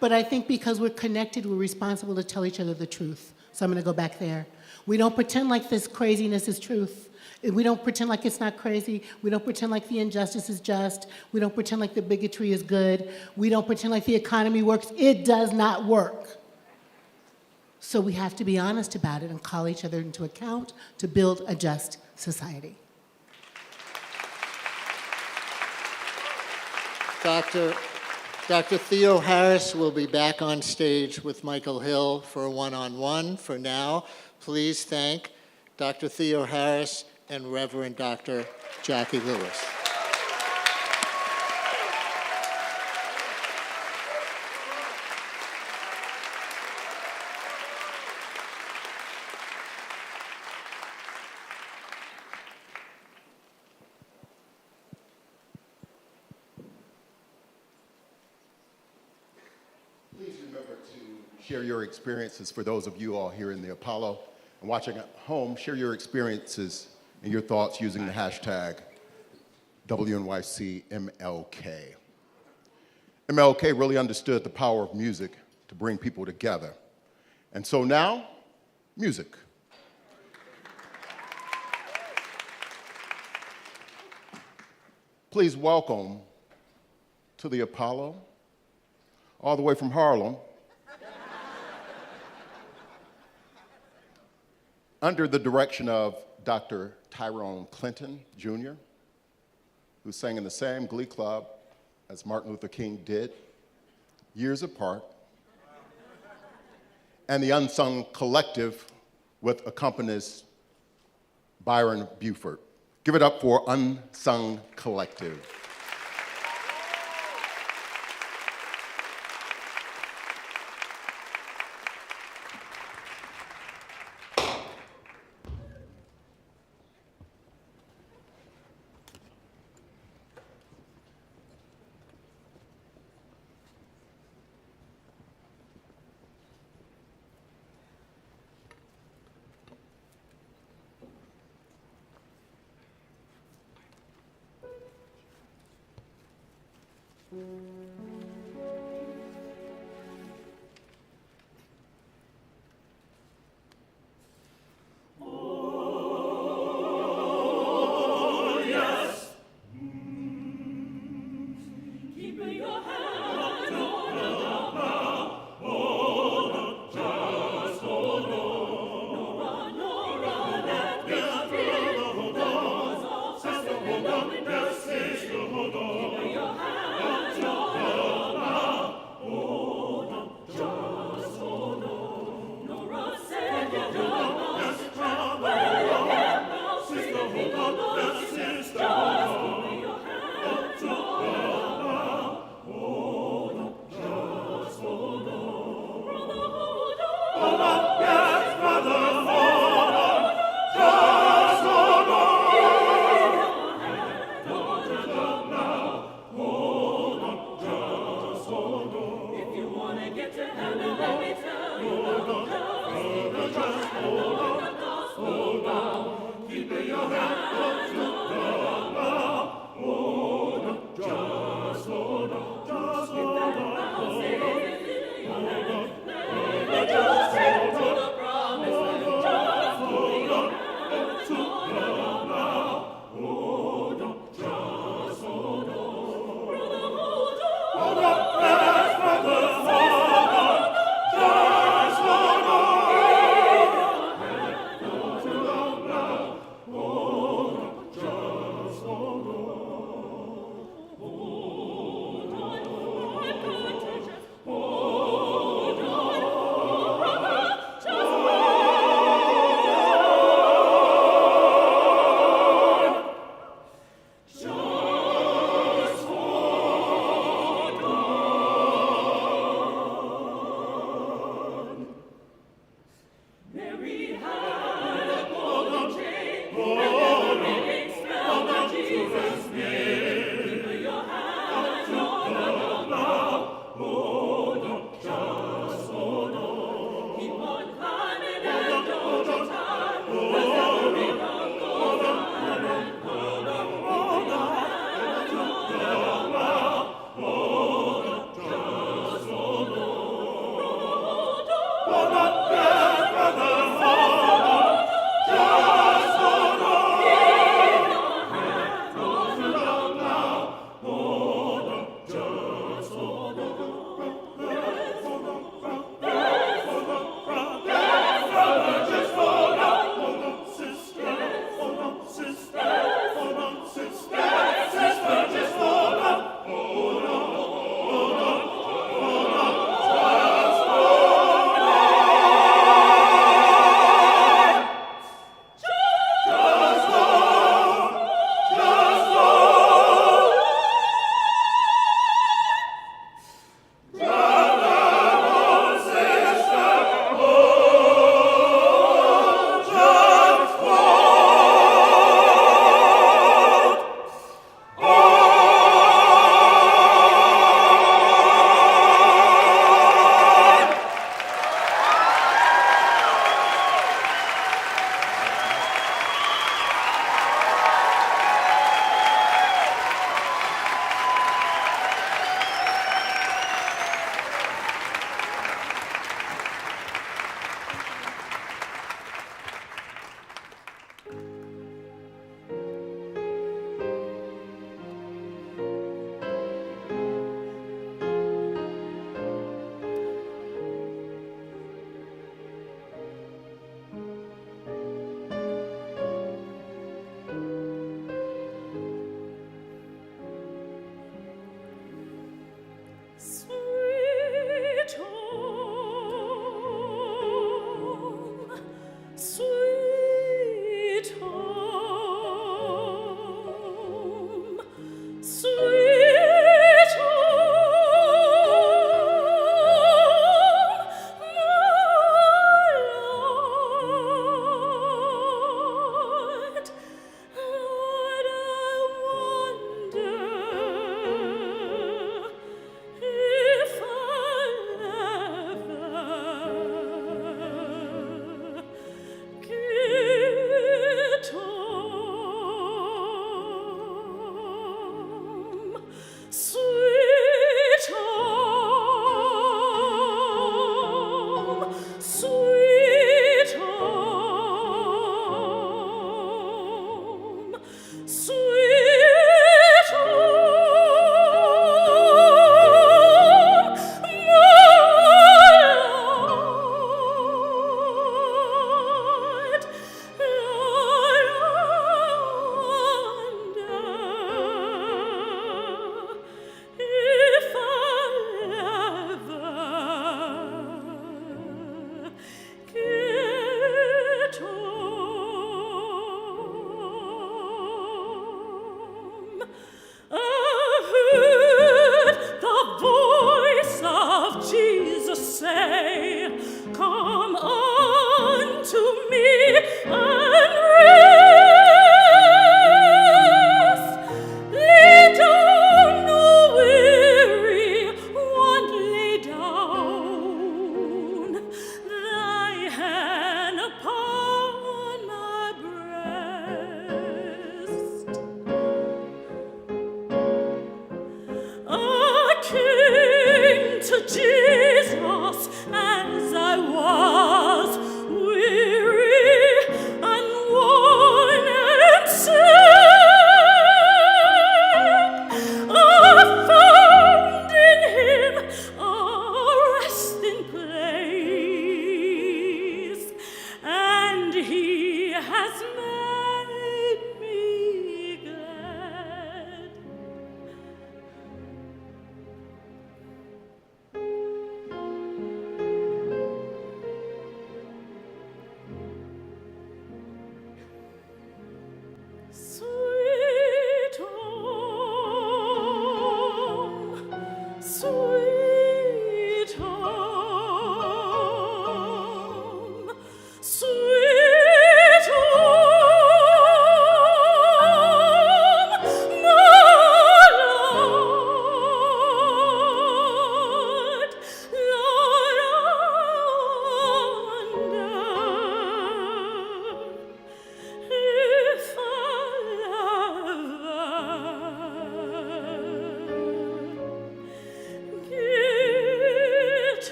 But I think because we're connected, we're responsible to tell each other the truth. So I'm going to go back there. We don't pretend like this craziness is truth. We don't pretend like it's not crazy. We don't pretend like the injustice is just. We don't pretend like the bigotry is good. We don't pretend like the economy works. It does not work. So we have to be honest about it and call each other into account to build a just society. Dr. Theoharis will be back on stage with Michael Hill for a one-on-one. For now, please thank Dr. Theoharis and Reverend Dr. Jacqui Lewis. Please remember to share your experiences for those of you all here in the Apollo and watching at home. Share your experiences and your thoughts using the hashtag WNYC MLK. MLK really understood the power of music to bring people together. And so now, music. Please welcome to the Apollo, all the way from Harlem, under the direction of Dr. Tyrone Clinton, Jr., who sang in the same glee club as Martin Luther King did, years apart, and the Unsung Collective with accompanist Byron Buford. Give it up for Unsung Collective.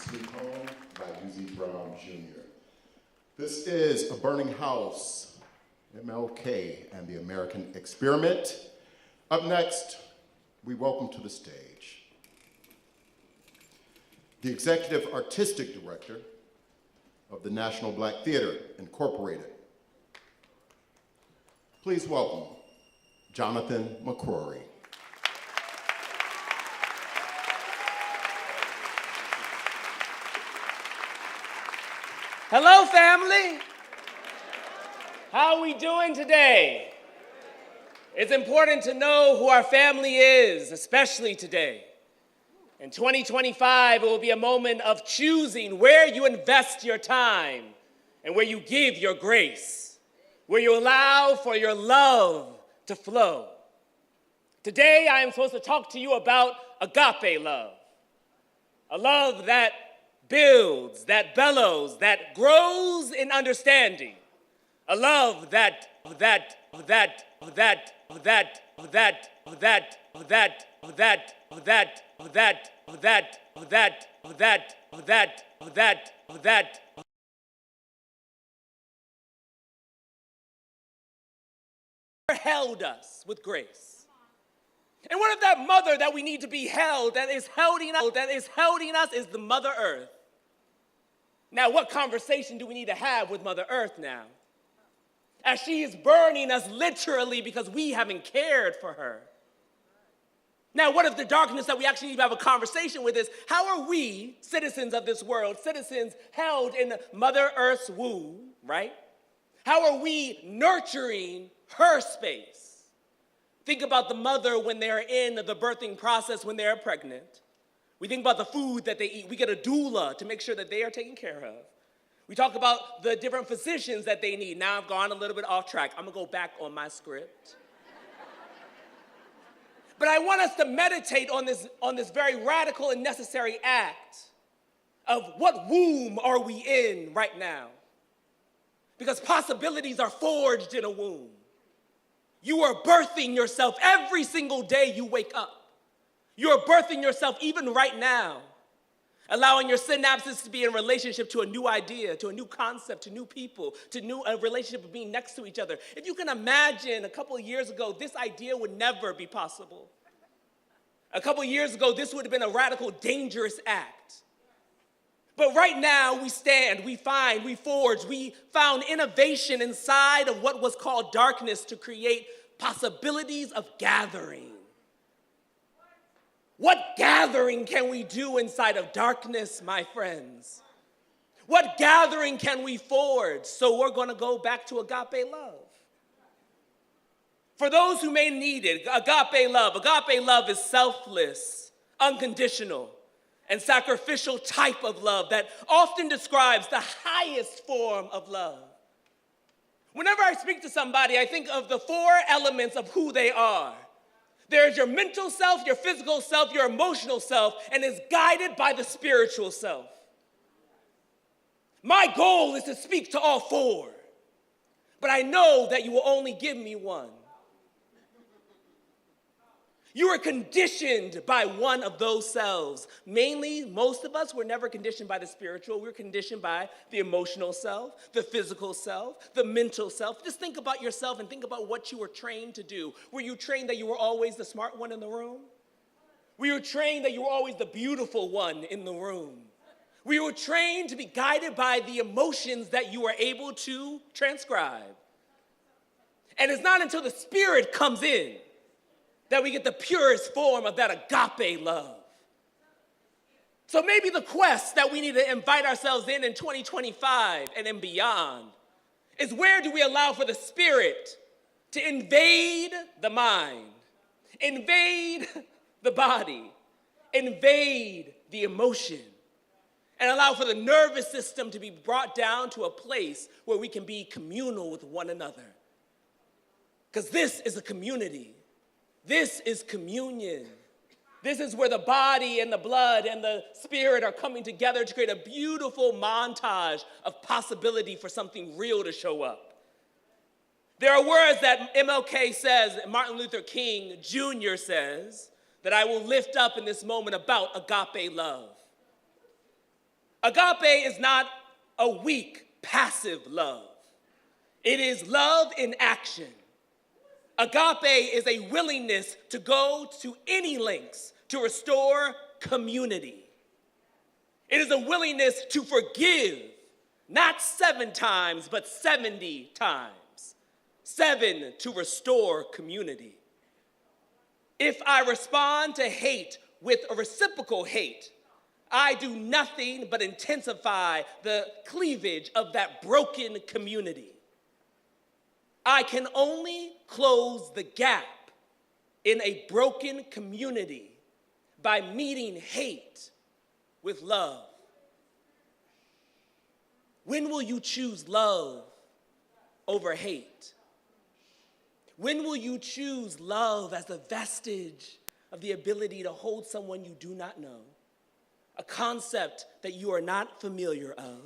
Sweet Home by U.Z. Brown Jr. This is A Burning House, MLK and the American Experiment. Up next, we welcome to the stage the Executive Artistic Director of the National Black Theater Incorporated. Please welcome Jonathan McCrory. Hello, family. How are we doing today? It's important to know who our family is, especially today. In 2025, it will be a moment of choosing where you invest your time and where you give your grace, where you allow for your love to flow. Today, I am supposed to talk to you about agape love, a love that builds, that bellows, that grows in understanding, a love that held us with grace. And what if that mother that we need to be held, that is holding us is the Mother Earth? Now, what conversation do we need to have with Mother Earth now? As she is burning us literally because we haven't cared for her. Now, what if the darkness that we actually need to have a conversation with is, how are we, citizens of this world, citizens held in Mother Earth's womb, right? How are we nurturing her space? Think about the mother when they're in the birthing process, when they're pregnant. We think about the food that they eat. We get a doula to make sure that they are taken care of. We talk about the different physicians that they need. Now I've gone a little bit off track. I'm going to go back on my script. But I want us to meditate on this very radical and necessary act of what womb are we in right now? Because possibilities are forged in a womb. You are birthing yourself every single day you wake up. You are birthing yourself even right now, allowing your synapses to be in relationship to a new idea, to a new concept, to new people, to a relationship of being next to each other. If you can imagine, a couple of years ago, this idea would never be possible. A couple of years ago, this would have been a radical, dangerous act. But right now, we stand, we find, we forge, we found innovation inside of what was called darkness to create possibilities of gathering. What gathering can we do inside of darkness, my friends? What gathering can we forge? So we're going to go back to agape love. For those who may need it, agape love is selfless, unconditional, and sacrificial type of love that often describes the highest form of love. Whenever I speak to somebody, I think of the 4 elements of who they are. There's your mental self, your physical self, your emotional self, and is guided by the spiritual self. My goal is to speak to all 4, but I know that you will only give me one. You are conditioned by one of those selves. Mainly, most of us were never conditioned by the spiritual. We were conditioned by the emotional self, the physical self, the mental self. Just think about yourself and think about what you were trained to do. Were you trained that you were always the smart one in the room? Were you trained that you were always the beautiful one in the room? We were trained to be guided by the emotions that you were able to transcribe. And it's not until the Spirit comes in that we get the purest form of that agape love. So maybe the quest that we need to invite ourselves in 2025 and beyond is, where do we allow for the Spirit to invade the mind, invade the body, invade the emotion, and allow for the nervous system to be brought down to a place where we can be communal with one another. Because this is a community. This is communion. This is where the body and the blood and the spirit are coming together to create a beautiful montage of possibility for something real to show up. There are words that MLK says, Martin Luther King Jr. says, that I will lift up in this moment about agape love. Agape is not a weak, passive love. It is love in action. Agape is a willingness to go to any lengths to restore community. It is a willingness to forgive, not 7 times, but 70 times. 7 to restore community. If I respond to hate with a reciprocal hate, I do nothing but intensify the cleavage of that broken community. I can only close the gap in a broken community by meeting hate with love. When will you choose love over hate? When will you choose love as a vestige of the ability to hold someone you do not know, a concept that you are not familiar of,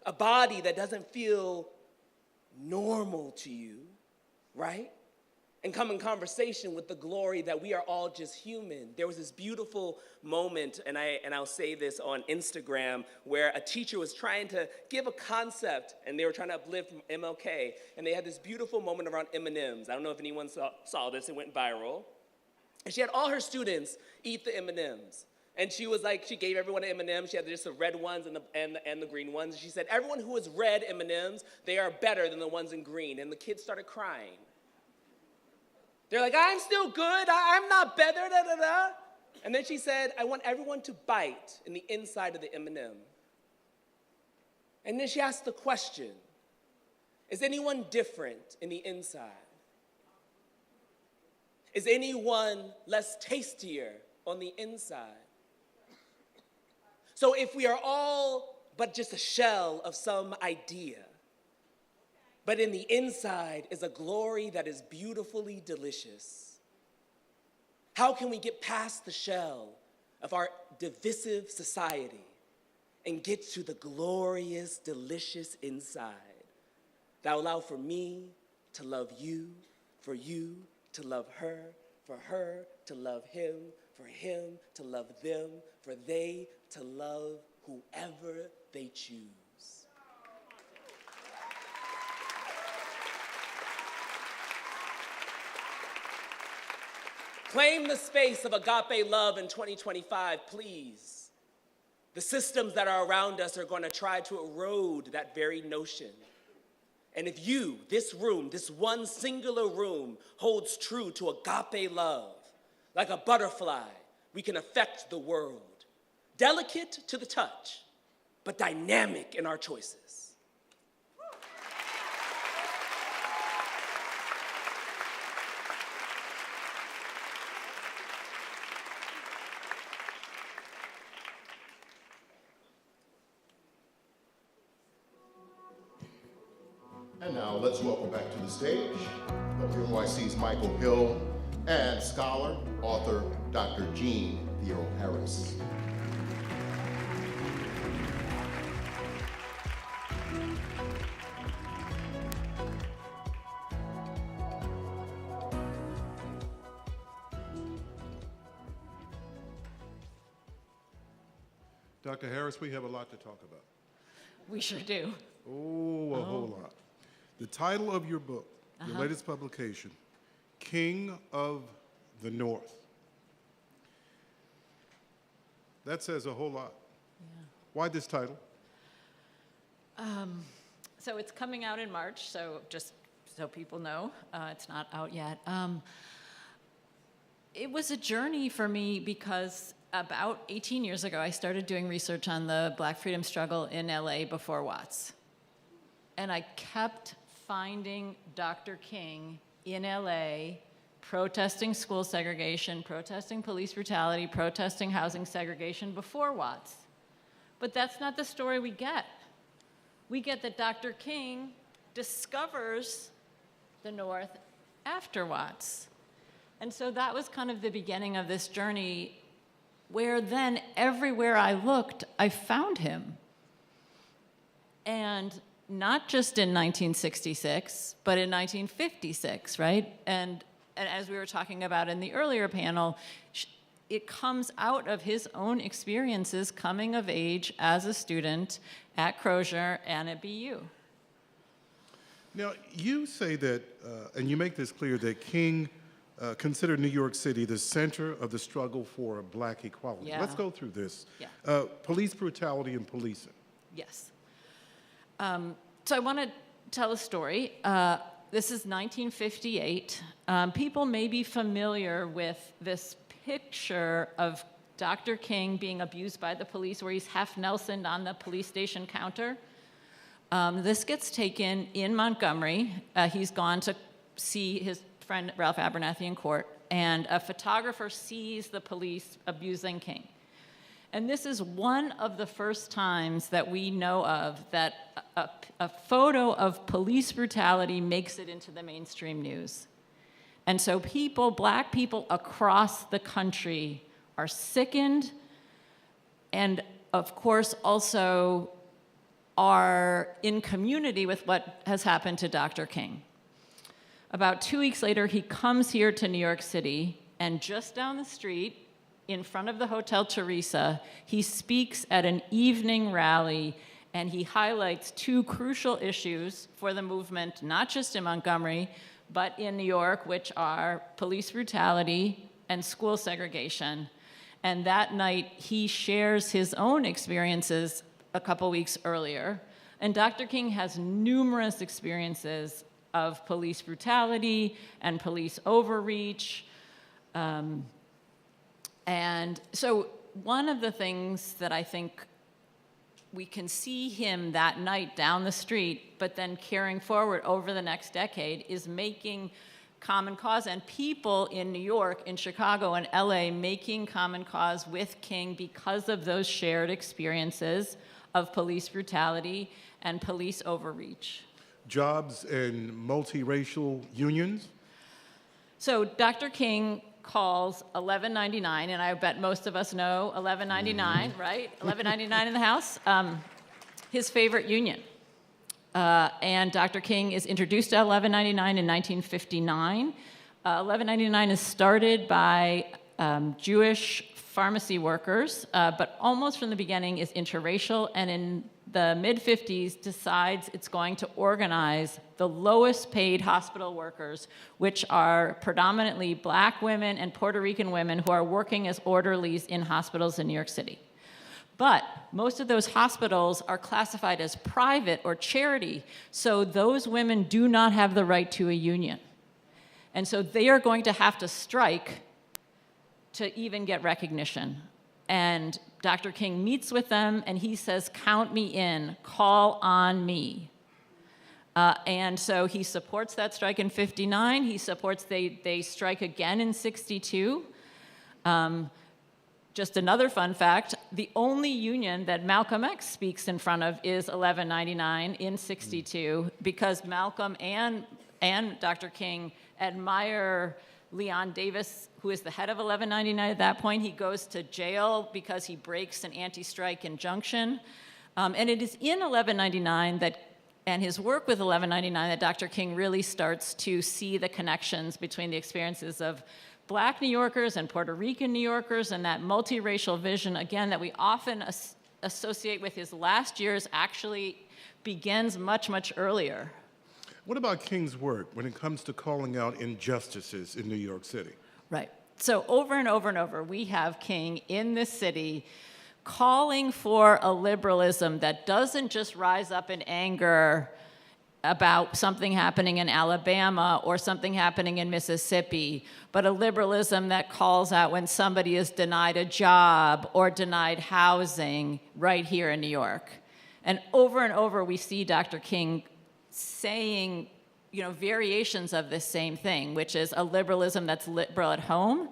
a body that doesn't feel normal to you, right? and come in conversation with the glory that we are all just human. There was this beautiful moment, and I'll say this on Instagram, where a teacher was trying to give a concept, and they were trying to uplift MLK, and they had this beautiful moment around M&Ms. I don't know if anyone saw this, it went viral. And she had all her students eat the M&Ms. And she was like, she gave everyone an M&M. She had just the red ones and the green ones. And she said, everyone who has red M&Ms, they are better than the ones in green. And the kids started crying. They're like, I'm still good, I'm not better, da da da. And then she said, I want everyone to bite in the inside of the M&M. And then she asked the question, is anyone different in the inside? Is anyone less tastier on the inside? So if we are all but just a shell of some idea, but in the inside is a glory that is beautifully delicious, how can we get past the shell of our divisive society and get to the glorious, delicious inside that will allow for me to love you, for you to love her, for her to love him, for him to love them, for they to love whoever they choose. Claim the space of agape love in 2025, please. The systems that are around us are going to try to erode that very notion. And if you, this room, this one singular room, holds true to agape love, like a butterfly, we can affect the world. Delicate to the touch, but dynamic in our choices. And now let's welcome back to the stage WNYC's Michael Hill and scholar, author, Dr. Jeanne Theoharis. Dr. Harris, we have a lot to talk about. We sure do. Oh, a whole lot. The title of your book, your latest publication, King of the North. That says a whole lot. Yeah. Why this title? So it's coming out in March, so just so people know, it's not out yet. It was a journey for me because about 18 years ago, I started doing research on the Black freedom struggle in LA before Watts. And I kept finding Dr. King in LA protesting school segregation, protesting police brutality, protesting housing segregation before Watts. But that's not the story we get. We get that Dr. King discovers the North after Watts. And so that was kind of the beginning of this journey where then everywhere I looked, I found him. And not just in 1966, but in 1956, right? And as we were talking about in the earlier panel, it comes out of his own experiences coming of age as a student at Crozier and at BU. Now, you say that, and you make this clear, that King considered New York City the center of the struggle for Black equality. Yeah. Let's go through this. Yeah. Police brutality and policing. Yes. So I want to tell a story. This is 1958. People may be familiar with this picture of Dr. King being abused by the police where he's half Nelsoned on the police station counter. This gets taken in Montgomery. He's gone to see his friend Ralph Abernathy in court, and a photographer sees the police abusing King. And this is one of the first times that we know of that a photo of police brutality makes it into the mainstream news. And so people, Black people across the country are sickened and, of course, also are in community with what has happened to Dr. King. About 2 weeks later, he comes here to New York City, and just down the street, in front of the Hotel Teresa, he speaks at an evening rally, and he highlights two crucial issues for the movement, not just in Montgomery, but in New York, which are police brutality and school segregation. And that night, he shares his own experiences a couple weeks earlier. And Dr. King has numerous experiences of police brutality and police overreach. And so one of the things that I think we can see him that night down the street, but then carrying forward over the next decade, is making common cause, and people in New York, in Chicago, and LA making common cause with King because of those shared experiences of police brutality and police overreach. Jobs and multiracial unions? So Dr. King calls 1199, and I bet most of us know 1199, right? 1199 in the House, his favorite union. And Dr. King is introduced to 1199 in 1959. 1199 is started by Jewish pharmacy workers, but almost from the beginning is interracial, and in the mid-50s decides it's going to organize the lowest paid hospital workers, which are predominantly Black women and Puerto Rican women who are working as orderlies in hospitals in New York City. But most of those hospitals are classified as private or charity, so those women do not have the right to a union. And so they are going to have to strike to even get recognition. And Dr. King meets with them, and he says, count me in, call on me. And so he supports that strike in 59. He supports they strike again in 62. Just another fun fact, the only union that Malcolm X speaks in front of is 1199 in 62, because Malcolm and Dr. King admire Leon Davis, who is the head of 1199 at that point. He goes to jail because he breaks an anti-strike injunction. And it is in 1199 that, and his work with 1199, that Dr. King really starts to see the connections between the experiences of Black New Yorkers and Puerto Rican New Yorkers, and that multiracial vision, again, that we often associate with his last years actually begins much, much earlier. What about King's work when it comes to calling out injustices in New York City? Right. So over and over and over, we have King in this city calling for a liberalism that doesn't just rise up in anger about something happening in Alabama or something happening in Mississippi, but a liberalism that calls out when somebody is denied a job or denied housing right here in New York. And over, we see Dr. King saying, variations of this same thing, which is a liberalism that's liberal at home.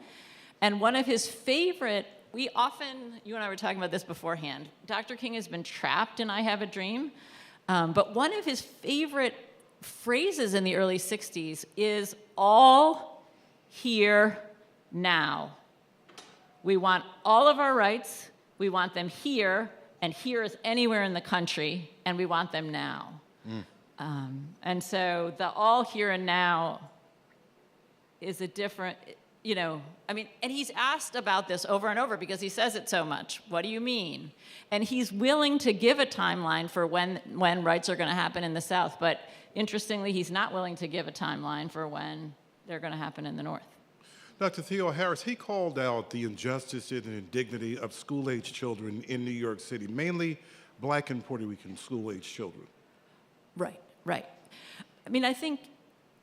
And one of his favorite, you and I were talking about this beforehand, Dr. King has been trapped in I Have a Dream, but one of his favorite phrases in the early 60s is all here now. We want all of our rights, we want them here, and here is anywhere in the country, and we want them now. And so the all here and now is a different, and he's asked about this over and over because he says it so much. What do you mean? And he's willing to give a timeline for when rights are going to happen in the South, but interestingly, he's not willing to give a timeline for when they're going to happen in the North. Dr. Theoharis, he called out the injustice and indignity of school-age children in New York City, mainly Black and Puerto Rican school-age children. Right. I think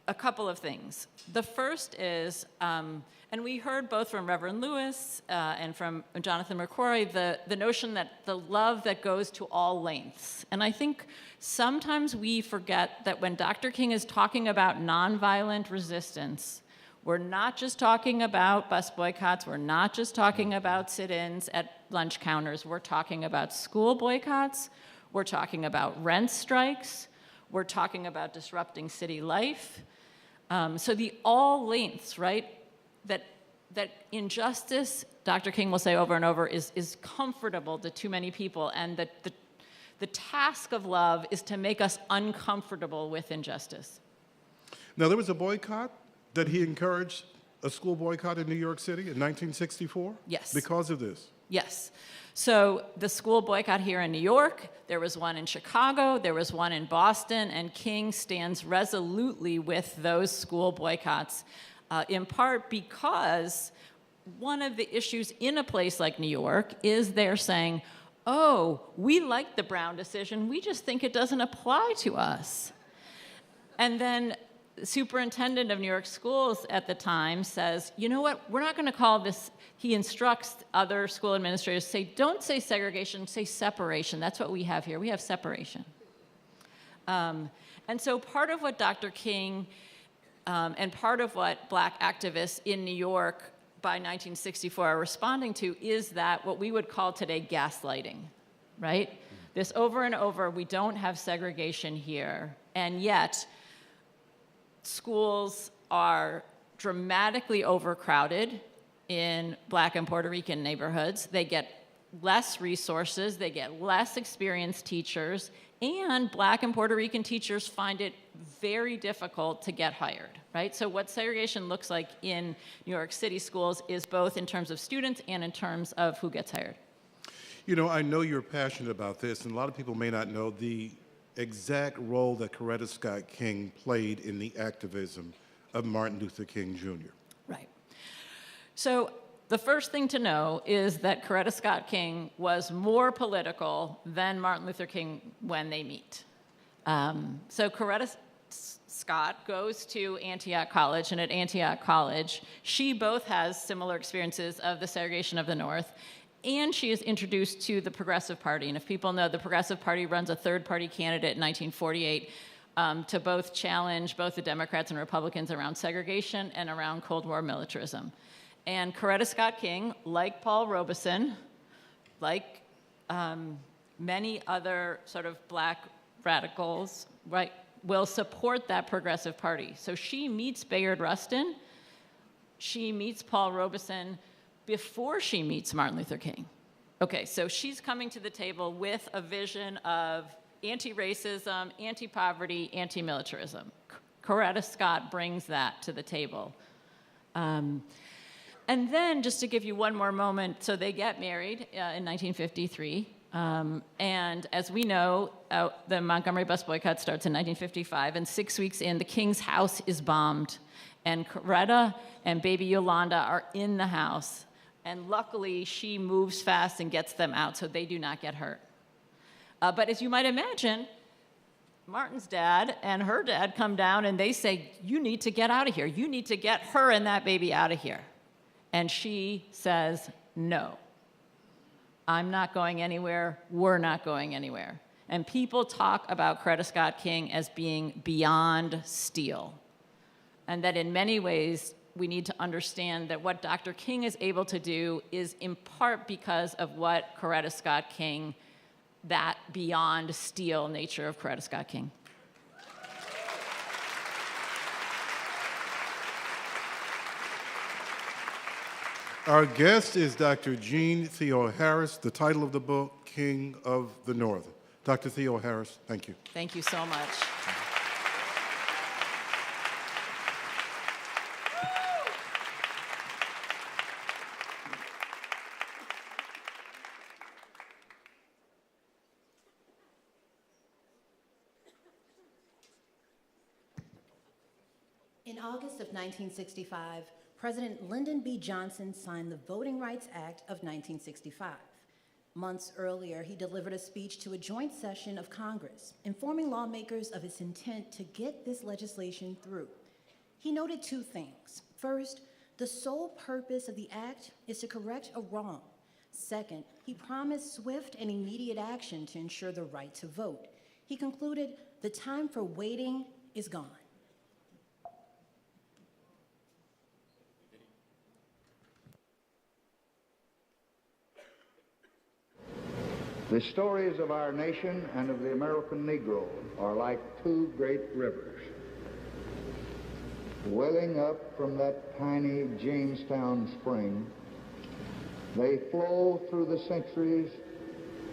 a couple of things. The first is, and we heard both from Reverend Lewis and from Jonathan McCrory, the notion that the love that goes to all lengths. And I think sometimes we forget that when Dr. King is talking about nonviolent resistance, we're not just talking about bus boycotts, we're not just talking about sit-ins at lunch counters, we're talking about school boycotts, we're talking about rent strikes, we're talking about disrupting city life. So the all lengths, right? That injustice, Dr. King will say over and over, is comfortable to too many people, and that the task of love is to make us uncomfortable with injustice. Now, there was a boycott that he encouraged, a school boycott in New York City in 1964? Yes. Because of this? Yes. So the school boycott here in New York, there was one in Chicago, there was one in Boston, and King stands resolutely with those school boycotts, in part because one of the issues in a place like New York is they're saying, oh, we like the Brown decision, we just think it doesn't apply to us. And then the superintendent of New York schools at the time says, you know what, we're not going to call this, he instructs other school administrators, say, don't say segregation, say separation. That's what we have here. We have separation. And so part of what Dr. King and part of what Black activists in New York by 1964 are responding to is that what we would call today gaslighting, right? This over and over, we don't have segregation here, and yet schools are dramatically overcrowded in Black and Puerto Rican neighborhoods. They get less resources, they get less experienced teachers, and Black and Puerto Rican teachers find it very difficult to get hired, right? So what segregation looks like in New York City schools is both in terms of students and in terms of who gets hired. You know, I know you're passionate about this, and a lot of people may not know the exact role that Coretta Scott King played in the activism of Martin Luther King Jr. Right. So the first thing to know is that Coretta Scott King was more political than Martin Luther King when they meet. So Coretta Scott goes to Antioch College, and at Antioch College, she both has similar experiences of the segregation of the North, and she is introduced to the Progressive Party. And if people know, the Progressive Party runs a third-party candidate in 1948 to both challenge both the Democrats and Republicans around segregation and around Cold War militarism. And Coretta Scott King, like Paul Robeson, like many other sort of Black radicals, right, will support that Progressive Party. So she meets Bayard Rustin, she meets Paul Robeson before she meets Martin Luther King. Okay, so she's coming to the table with a vision of anti-racism, anti-poverty, anti-militarism. Coretta Scott brings that to the table. And then, just to give you one more moment, so they get married in 1953. And as we know, the Montgomery bus boycott starts in 1955, and 6 weeks in, the King's house is bombed. And Coretta and baby Yolanda are in the house. And luckily, she moves fast and gets them out so they do not get hurt. But as you might imagine, Martin's dad and her dad come down and they say, you need to get out of here. You need to get her and that baby out of here. And she says, no. I'm not going anywhere. We're not going anywhere. And people talk about Coretta Scott King as being beyond steel. And that in many ways, we need to understand that what Dr. King is able to do is in part because of what Coretta Scott King, that beyond steel nature of Coretta Scott King. Our guest is Dr. Jeanne Theoharis, the title of the book, King of the North. Dr. Theoharis, thank you. Thank you so much. In August of 1965, President Lyndon B. Johnson signed the Voting Rights Act of 1965. Months earlier, he delivered a speech to a joint session of Congress, informing lawmakers of his intent to get this legislation through. He noted two things. First, the sole purpose of the act is to correct a wrong. Second, he promised swift and immediate action to ensure the right to vote. He concluded, the time for waiting is gone. The stories of our nation and of the American Negro are like two great rivers, welling up from that tiny Jamestown spring. They flow through the centuries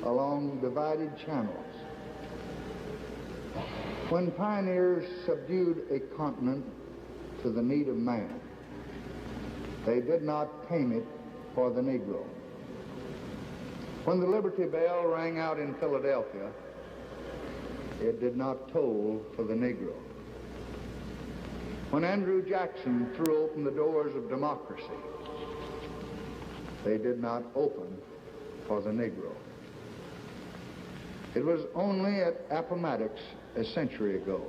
along divided channels, When pioneers subdued a continent to the need of man, they did not tame it for the Negro. When the Liberty Bell rang out in Philadelphia, it did not toll for the Negro. When Andrew Jackson threw open the doors of democracy, they did not open for the Negro. It was only at Appomattox a century ago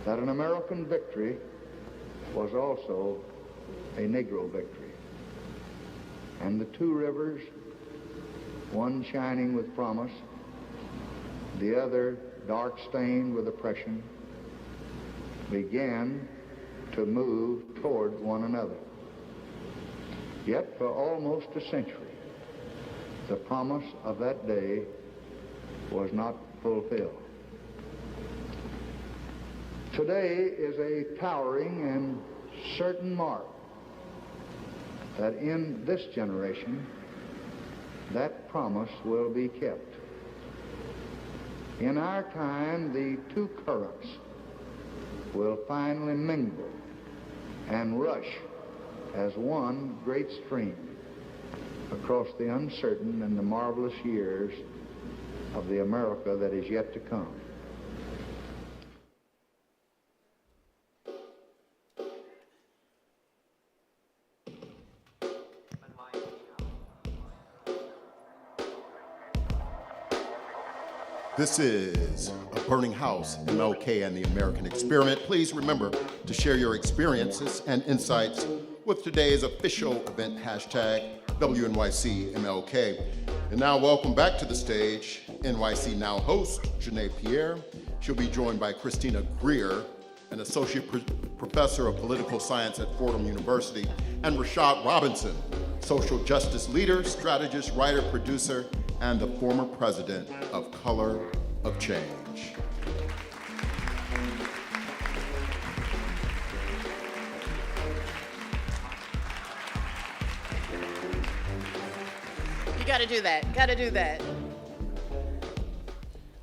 that an American victory was also a Negro victory. And the two rivers, one shining with promise, the other dark stained with oppression, began to move toward one another. Yet for almost a century, the promise of that day was not fulfilled. Today is a towering and certain mark that in this generation, that promise will be kept. In our time, the two currents will finally mingle and rush as one great stream across the uncertain and the marvelous years of the America that is yet to come. This is A Burning House, MLK and the American Experiment. Please remember to share your experiences and insights with today's official event hashtag WNYC MLK. And now welcome back to the stage, NYC Now host, Janae Pierre. She'll be joined by Christina Greer, an associate professor of political science at Fordham University, and Rashad Robinson, social justice leader, strategist, writer, producer, and the former president of Color of Change. You gotta do that, gotta do that.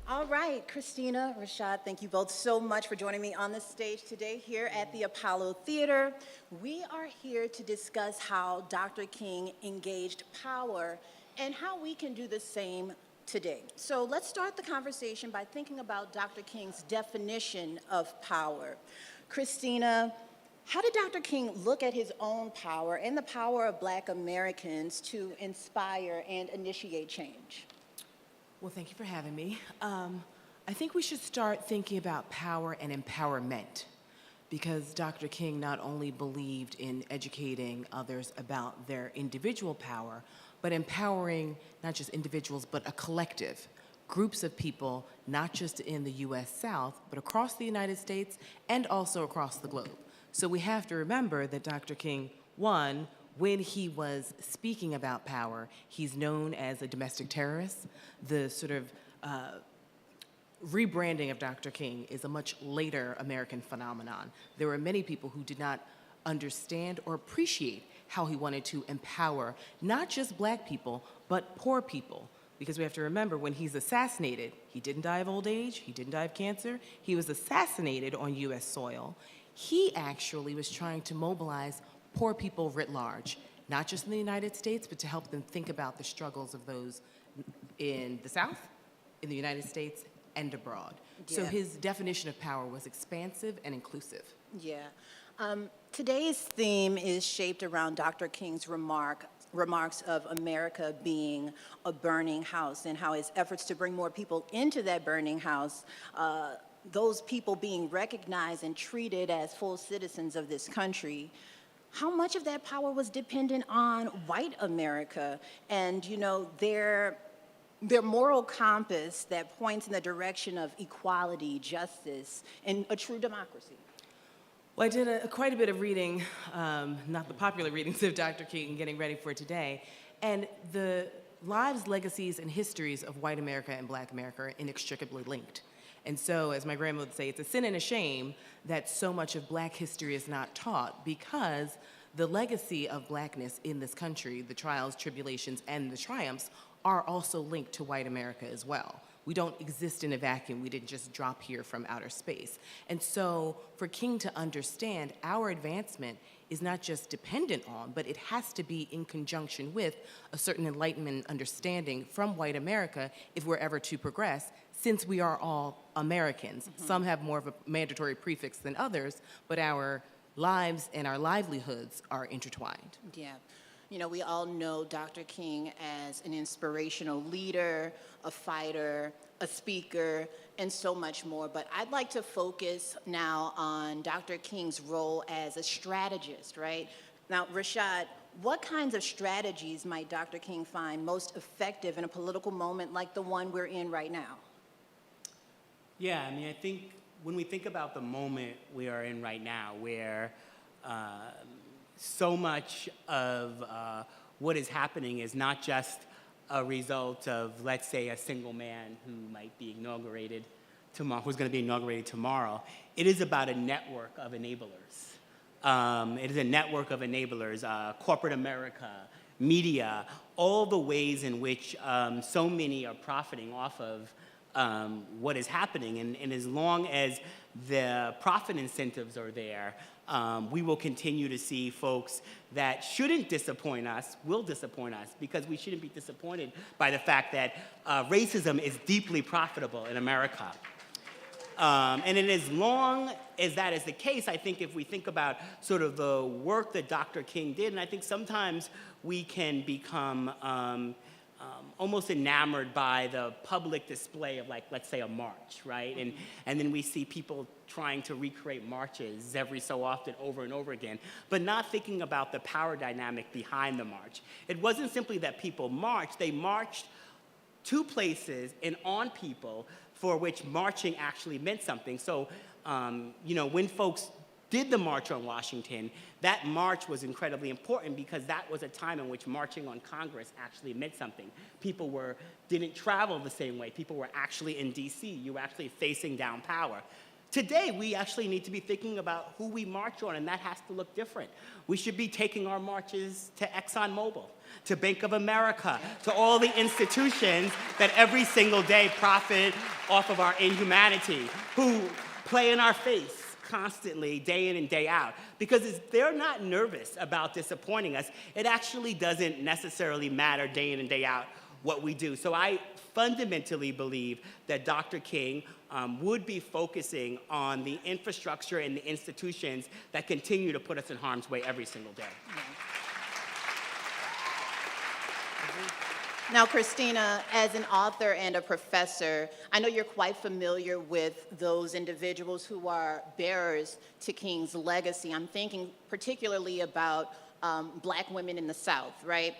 All right, Christina, Rashad, thank you both so much for joining me on the stage today here at the Apollo Theater. We are here to discuss how Dr. King engaged power and how we can do the same today. So let's start the conversation by thinking about Dr. King's definition of power. Christina, how did Dr. King look at his own power and the power of Black Americans to inspire and initiate change? Well, thank you for having me. I think we should start thinking about power and empowerment, because Dr. King not only believed in educating others about their individual power, but empowering not just individuals, but a collective, groups of people, not just in the US South, but across the United States and also across the globe. So we have to remember that Dr. King, one, when he was speaking about power, he's known as a domestic terrorist. The sort of rebranding of Dr. King is a much later American phenomenon. There were many people who did not understand or appreciate how he wanted to empower not just Black people, but poor people. Because we have to remember, when he's assassinated, he didn't die of old age, he didn't die of cancer, he was assassinated on US soil. He actually was trying to mobilize poor people writ large, not just in the United States, but to help them think about the struggles of those in the South, in the United States, and abroad. Yeah. So his definition of power was expansive and inclusive. Yeah. Today's theme is shaped around Dr. King's remarks of America being a burning house, and how his efforts to bring more people into that burning house, those people being recognized and treated as full citizens of this country. How much of that power was dependent on white America and, you know, their moral compass that points in the direction of equality, justice, and a true democracy? Well, I did quite a bit of reading, not the popular readings of Dr. King, getting ready for today, and the lives, legacies, and histories of white America and Black America are inextricably linked. And so, as my grandmother would say, it's a sin and a shame that so much of Black history is not taught, because the legacy of Blackness in this country, the trials, tribulations, and the triumphs, are also linked to white America as well. We don't exist in a vacuum. We didn't just drop here from outer space. And so for King to understand, our advancement is not just dependent on, but it has to be in conjunction with a certain Enlightenment understanding from white America if we're ever to progress, since we are all Americans. Some have more of a mandatory prefix than others, but our lives and our livelihoods are intertwined. Yeah. You know, we all know Dr. King as an inspirational leader, a fighter, a speaker, and so much more. But I'd like to focus now on Dr. King's role as a strategist, right? Now, Rashad, what kinds of strategies might Dr. King find most effective in a political moment like the one we're in right now? Yeah, I mean, I think when we think about the moment we are in right now, where so much of what is happening is not just a result of, let's say, a single man who might be inaugurated tomorrow, who's going to be inaugurated tomorrow. It is about a network of enablers. It is a network of enablers, corporate America, media, all the ways in which so many are profiting off of what is happening. And as long as the profit incentives are there, we will continue to see folks that shouldn't disappoint us, will disappoint us, because we shouldn't be disappointed by the fact that racism is deeply profitable in America. And as long as that is the case, I think if we think about sort of the work that Dr. King did, and I think sometimes we can become almost enamored by the public display of, like, let's say, a march, right? And then we see people trying to recreate marches every so often over and over again, but not thinking about the power dynamic behind the march. It wasn't simply that people marched, they marched to places and on people for which marching actually meant something. So, you know, when folks did the March on Washington, that march was incredibly important because that was a time in which marching on Congress actually meant something. People didn't travel the same way. People were actually in DC. You were actually facing down power. Today, we actually need to be thinking about who we march on, and that has to look different. We should be taking our marches to ExxonMobil, to Bank of America, to all the institutions that every single day profit off of our inhumanity, who play in our face constantly, day in and day out. Because they're not nervous about disappointing us. It actually doesn't necessarily matter day in and day out what we do. So I fundamentally believe that Dr. King would be focusing on the infrastructure and the institutions that continue to put us in harm's way every single day. Yeah. Now, Christina, as an author and a professor, I know you're quite familiar with those individuals who are bearers to King's legacy. I'm thinking particularly about Black women in the South, right?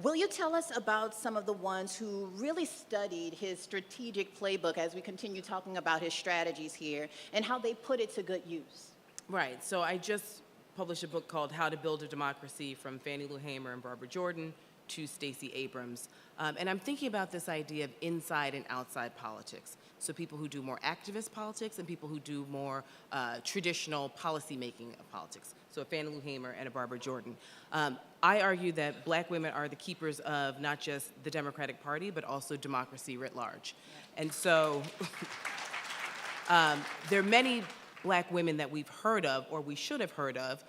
Will you tell us about some of the ones who really studied his strategic playbook as we continue talking about his strategies here and how they put it to good use? Right, so I just published a book called How to Build a Democracy, from Fannie Lou Hamer and Barbara Jordan to Stacey Abrams. And I'm thinking about this idea of inside and outside politics. So people who do more activist politics and people who do more traditional policy-making of politics. So a Fannie Lou Hamer and a Barbara Jordan. I argue that Black women are the keepers of not just the Democratic Party, but also democracy writ large. And so there are many Black women that we've heard of, or we should have heard of,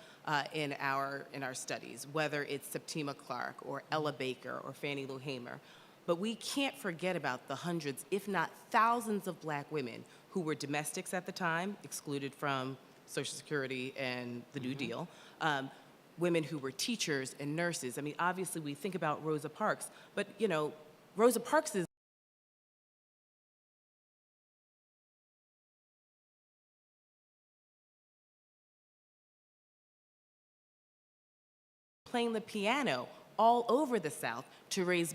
in our studies, whether it's Septima Clark or Ella Baker or Fannie Lou Hamer. But we can't forget about the hundreds, if not thousands, of Black women who were domestics at the time, excluded from Social Security and the New Deal, women who were teachers and nurses. I mean, obviously we think about Rosa Parks, but you know, Rosa Parks is playing the piano all over the South to raise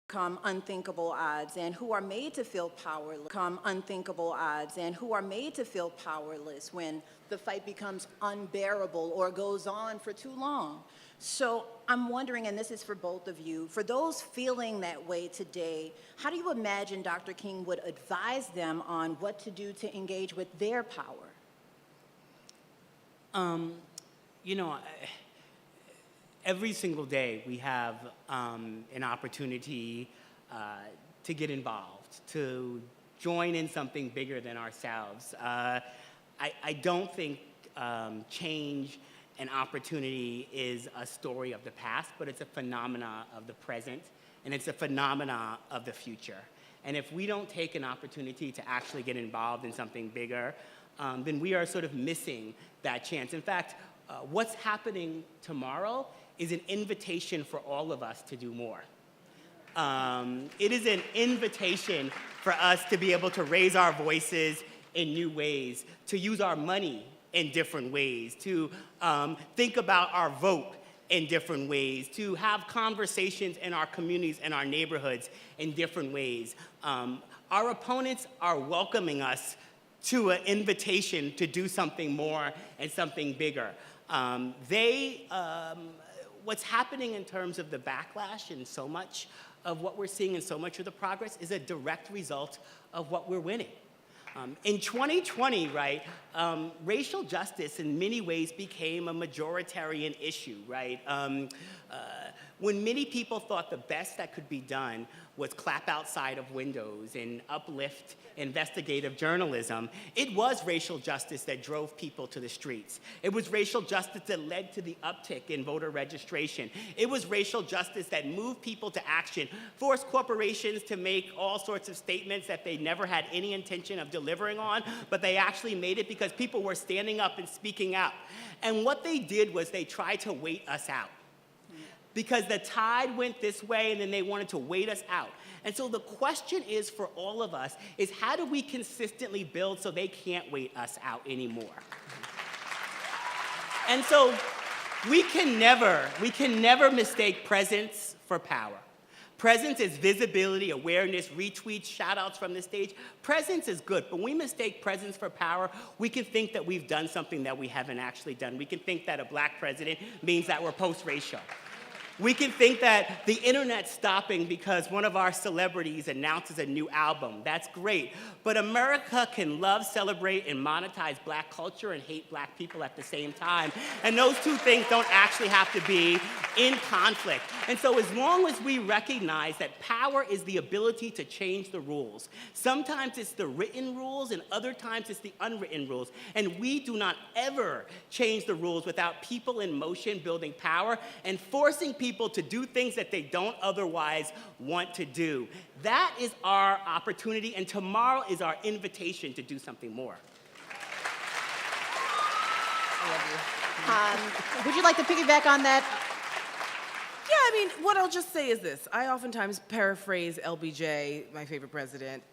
Unthinkable odds and who are made to feel powerless. Unthinkable odds and who are made to feel powerless when the fight becomes unbearable or goes on for too long. So I'm wondering, and this is for both of you, for those feeling that way today, how do you imagine Dr. King would advise them on what to do to engage with their power? You know, every single day we have an opportunity to get involved, to join in something bigger than ourselves. I don't think change and opportunity is a story of the past, but it's a phenomena of the present, and it's a phenomena of the future. And if we don't take an opportunity to actually get involved in something bigger, then we are sort of missing that chance. In fact, what's happening tomorrow is an invitation for all of us to do more. It is an invitation for us to be able to raise our voices in new ways, to use our money in different ways, to think about our vote in different ways, to have conversations in our communities and our neighborhoods in different ways. Our opponents are welcoming us to an invitation to do something more and something bigger. What's happening in terms of the backlash and so much of what we're seeing and so much of the progress is a direct result of what we're winning. In 2020, right, racial justice in many ways became a majoritarian issue, right? When many people thought the best that could be done was clap outside of windows and uplift investigative journalism, it was racial justice that drove people to the streets. It was racial justice that led to the uptick in voter registration. It was racial justice that moved people to action, forced corporations to make all sorts of statements that they never had any intention of delivering on, but they actually made it because people were standing up and speaking out. And what they did was they tried to wait us out, because the tide went this way and then they wanted to wait us out. And so the question is for all of us is, how do we consistently build so they can't wait us out anymore? And so we can never mistake presence for power. Presence is visibility, awareness, retweets, shout outs from the stage. Presence is good, but when we mistake presence for power, we can think that we've done something that we haven't actually done. We can think that a black president means that we're post-racial. We can think that the internet's stopping because one of our celebrities announces a new album. That's great. But America can love, celebrate, and monetize black culture and hate black people at the same time. And those two things don't actually have to be in conflict. And so as long as we recognize that power is the ability to change the rules, sometimes it's the written rules and other times it's the unwritten rules. And we do not ever change the rules without people in motion building power and forcing people to do things that they don't otherwise want to do. That is our opportunity, and tomorrow is our invitation to do something more. I love you. Would you like to piggyback on that? Yeah, I mean, what I'll just say is this. I oftentimes paraphrase LBJ, my favorite president,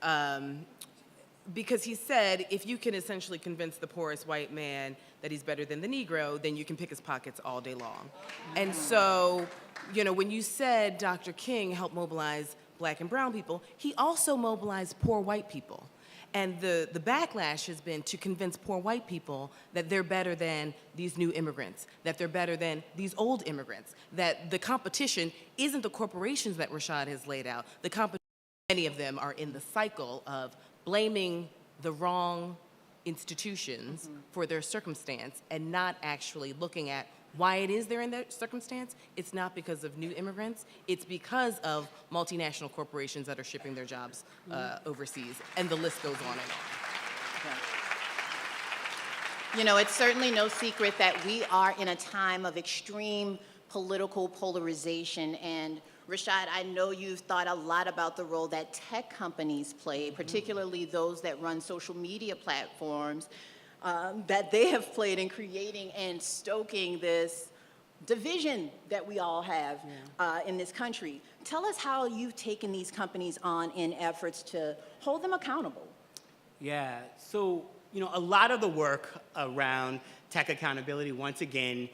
because he said, if you can essentially convince the poorest white man that he's better than the Negro, then you can pick his pockets all day long. And so, you know, when you said Dr. King helped mobilize black and brown people, he also mobilized poor white people. And the backlash has been to convince poor white people that they're better than these new immigrants, that they're better than these old immigrants, that the competition isn't the corporations that Rashad has laid out. The competition, many of them are in the cycle of blaming the wrong institutions for their circumstance and not actually looking at why it is they're in that circumstance. It's not because of new immigrants. It's because of multinational corporations that are shipping their jobs overseas, and the list goes on and on. You know, it's certainly no secret that we are in a time of extreme political polarization, and Rashad, I know you've thought a lot about the role that tech companies play, particularly those that run social media platforms, that they have played in creating and stoking this division that we all have in this country. Tell us how you've taken these companies on in efforts to hold them accountable. Yeah, so, you know, a lot of the work around tech accountability, once again,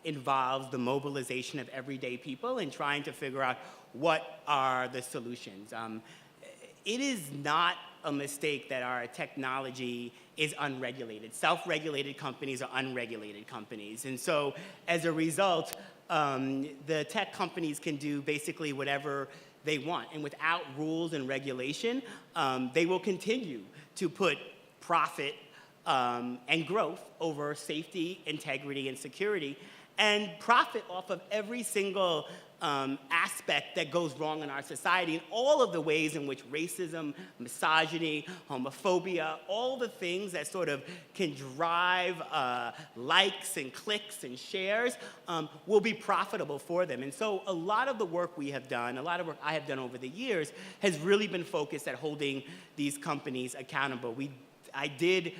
involves the mobilization of everyday people and trying to figure out what are the solutions. It is not a mistake that our technology is unregulated. Self-regulated companies are unregulated companies. And so as a result, the tech companies can do basically whatever they want. And without rules and regulation, they will continue to put profit and growth over safety, integrity, and security, and profit off of every single aspect that goes wrong in our society, and all of the ways in which racism, misogyny, homophobia, all the things that sort of can drive likes and clicks and shares will be profitable for them. And so a lot of the work we have done, a lot of work I have done over the years, has really been focused at holding these companies accountable. I did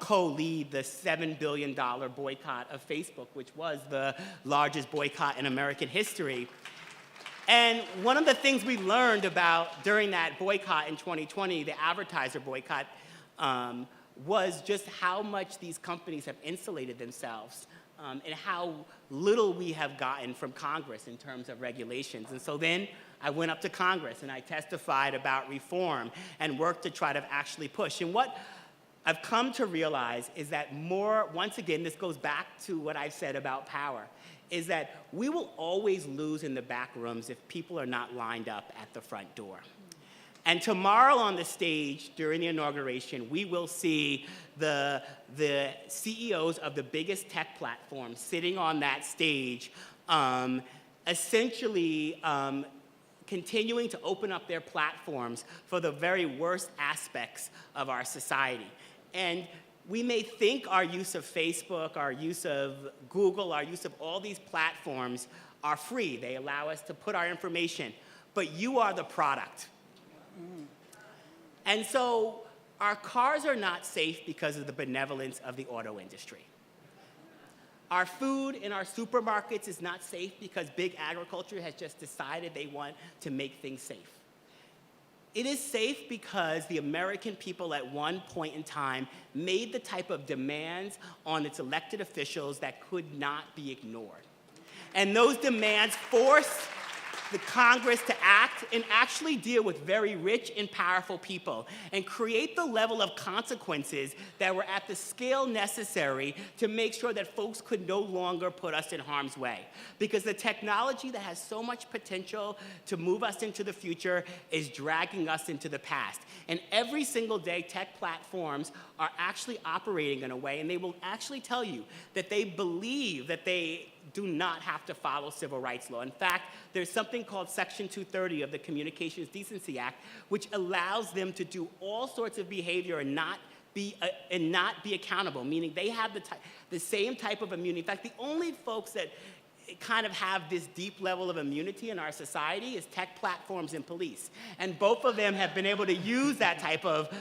co-lead the $7 billion boycott of Facebook, which was the largest boycott in American history. And one of the things we learned about during that boycott in 2020, the advertiser boycott, was just how much these companies have insulated themselves and how little we have gotten from Congress in terms of regulations. And so then I went up to Congress and I testified about reform and worked to try to actually push. And what I've come to realize is that once again, this goes back to what I've said about power, is that we will always lose in the back rooms if people are not lined up at the front door. And tomorrow on the stage during the inauguration, we will see the CEOs of the biggest tech platforms sitting on that stage, essentially continuing to open up their platforms for the very worst aspects of our society. And we may think our use of Facebook, our use of Google, our use of all these platforms are free. They allow us to put our information, but you are the product. And so our cars are not safe because of the benevolence of the auto industry. Our food in our supermarkets is not safe because big agriculture has just decided they want to make things safe. It is safe because the American people at one point in time made the type of demands on its elected officials that could not be ignored. And those demands forced the Congress to act and actually deal with very rich and powerful people and create the level of consequences that were at the scale necessary to make sure that folks could no longer put us in harm's way. Because the technology that has so much potential to move us into the future is dragging us into the past. And every single day, tech platforms are actually operating in a way, and they will actually tell you that they believe that they do not have to follow civil rights law. In fact, there's something called Section 230 of the Communications Decency Act, which allows them to do all sorts of behavior and not be accountable, meaning they have the same type of immunity. In fact, the only folks that kind of have this deep level of immunity in our society is tech platforms and police. And both of them have been able to use that type of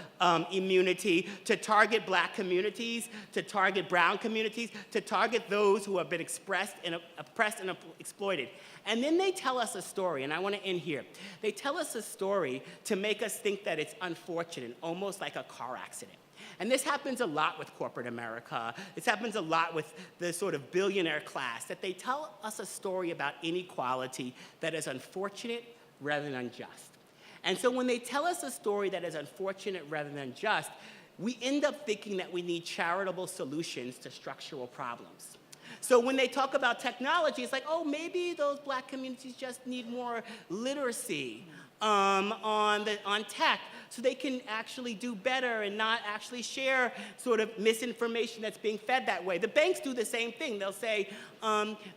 immunity to target black communities, to target brown communities, to target those who have been oppressed and exploited. And then they tell us a story, and I want to end here. They tell us a story to make us think that it's unfortunate, almost like a car accident. And this happens a lot with corporate America. This happens a lot with the sort of billionaire class, that they tell us a story about inequality that is unfortunate rather than unjust. And so when they tell us a story that is unfortunate rather than just, we end up thinking that we need charitable solutions to structural problems. So when they talk about technology, it's like, oh, maybe those black communities just need more literacy on tech, so they can actually do better and not actually share sort of misinformation that's being fed that way. The banks do the same thing. They'll say,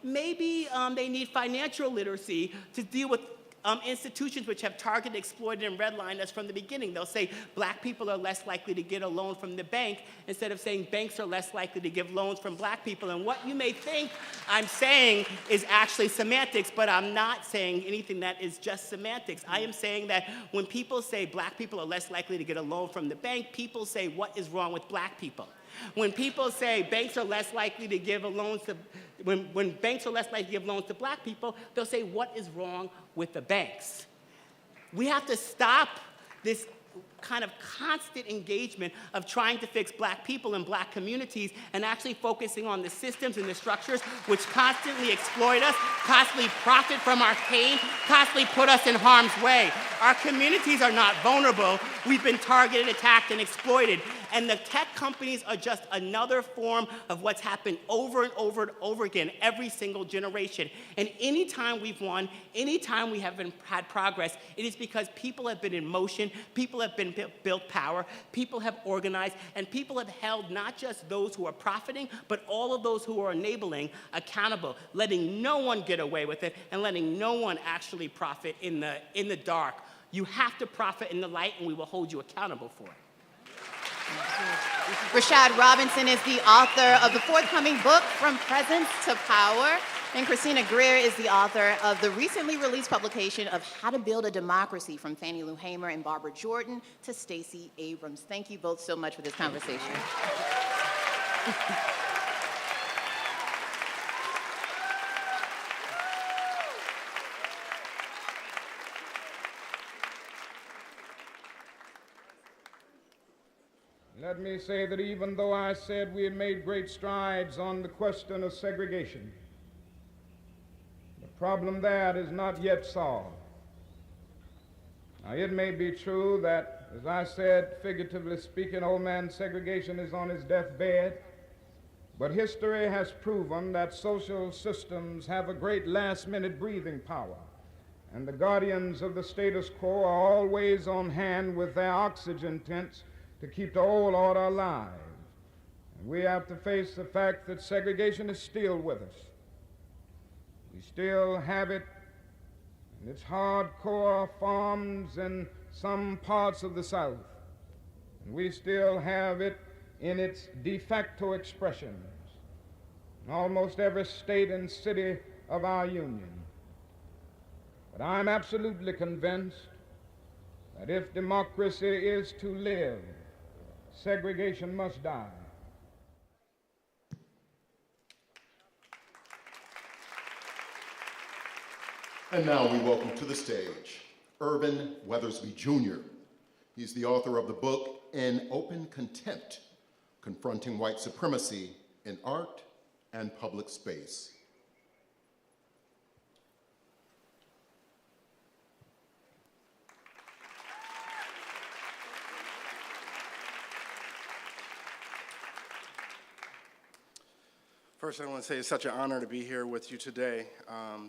maybe they need financial literacy to deal with institutions which have targeted, exploited, and redlined us from the beginning. They'll say black people are less likely to get a loan from the bank instead of saying banks are less likely to give loans from black people. And what you may think I'm saying is actually semantics, but I'm not saying anything that is just semantics. I am saying that when people say black people are less likely to get a loan from the bank, people say, what is wrong with black people? When people say banks are less likely to give loans to, when banks are less likely to give loans to black people, they'll say, what is wrong with the banks? We have to stop this kind of constant engagement of trying to fix black people and black communities and actually focusing on the systems and the structures which constantly exploit us, constantly profit from our pain, constantly put us in harm's way. Our communities are not vulnerable. We've been targeted, attacked, and exploited. And the tech companies are just another form of what's happened over and over and over again, every single generation. And anytime we've won, anytime we have had progress, it is because people have been in motion, people have been built power, people have organized, and people have held not just those who are profiting, but all of those who are enabling accountable, letting no one get away with it and letting no one actually profit in the dark. You have to profit in the light, and we will hold you accountable for it. Rashad Robinson is the author of the forthcoming book, From Presence to Power. And Christina Greer is the author of the recently released publication of How to Build a Democracy, from Fannie Lou Hamer and Barbara Jordan to Stacey Abrams. Thank you both so much for this conversation. Let me say that even though I said we had made great strides on the question of segregation, the problem there is not yet solved. Now, it may be true that, as I said, figuratively speaking, old man segregation is on his deathbed, but history has proven that social systems have a great last-minute breathing power, and the guardians of the status quo are always on hand with their oxygen tents to keep the old order alive. And we have to face the fact that segregation is still with us. We still have it in its hardcore forms in some parts of the South. And we still have it in its de facto expressions in almost every state and city of our union. But I'm absolutely convinced that if democracy is to live, segregation must die. And now we welcome to the stage Irvin Weathersby Jr. He's the author of the book, In Open Contempt, Confronting White Supremacy in Art and Public Space. First, I want to say it's such an honor to be here with you today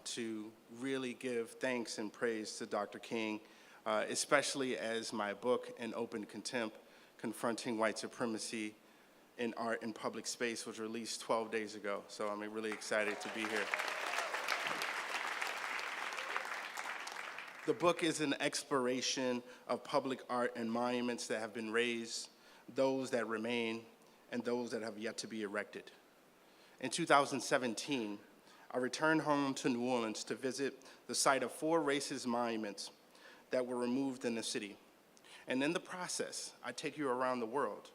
to really give thanks and praise to Dr. King, especially as my book, In Open Contempt, Confronting White Supremacy in Art and Public Space, was released 12 days ago. So I'm really excited to be here. The book is an exploration of public art and monuments that have been raised, those that remain, and those that have yet to be erected. In 2017, I returned home to New Orleans to visit the site of 4 racist monuments that were removed in the city. And in the process, I take you around the world.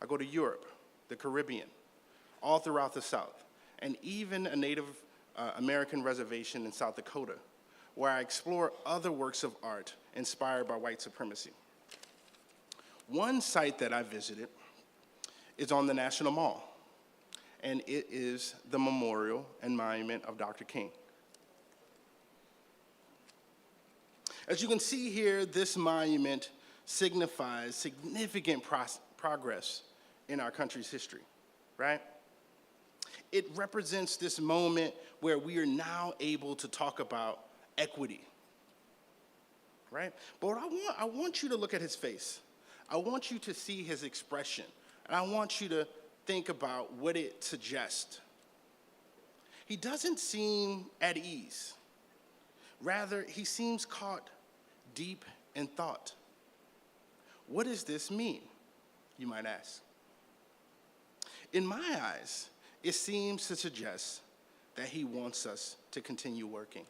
I go to Europe, the Caribbean, all throughout the South, and even a Native American reservation in South Dakota, where I explore other works of art inspired by white supremacy. One site that I visited is on the National Mall, and it is the memorial and monument of Dr. King. As you can see here, this monument signifies significant progress in our country's history, right? It represents this moment where we are now able to talk about equity, right? But I want you to look at his face. I want you to see his expression, and I want you to think about what it suggests. He doesn't seem at ease. Rather, he seems caught deep in thought. What does this mean, you might ask? In my eyes, it seems to suggest that he wants us to continue working.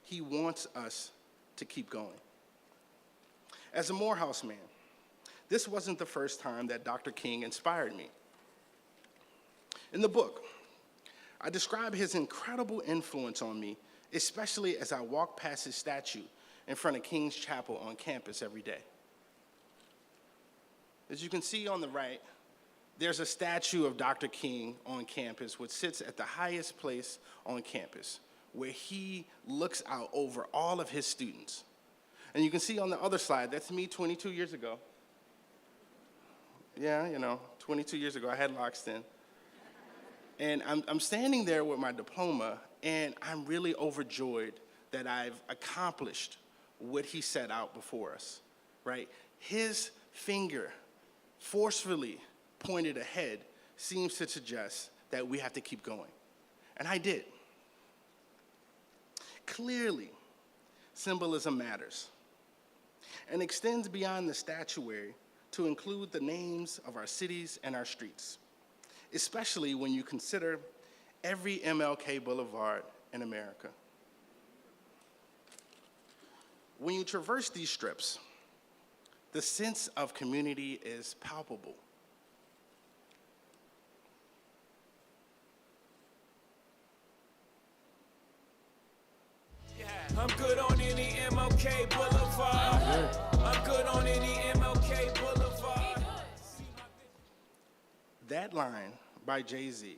He wants us to keep going. As a Morehouse man, this wasn't the first time that Dr. King inspired me. In the book, I describe his incredible influence on me, especially as I walk past his statue in front of King's Chapel on campus every day. As you can see on the right, there's a statue of Dr. King on campus, which sits at the highest place on campus, where he looks out over all of his students. And you can see on the other slide, that's me 22 years ago, Yeah, 22 years ago, I had locks then. And I'm standing there with my diploma, and I'm really overjoyed that I've accomplished what he set out before us, right? His finger forcefully pointed ahead seems to suggest that we have to keep going. And I did. Clearly, symbolism matters and extends beyond the statuary to include the names of our cities and our streets, especially when you consider every MLK Boulevard in America. When you traverse these strips, the sense of community is palpable. I'm good on any MLK Boulevard. I'm good on any MLK Boulevard. That line by Jay-Z,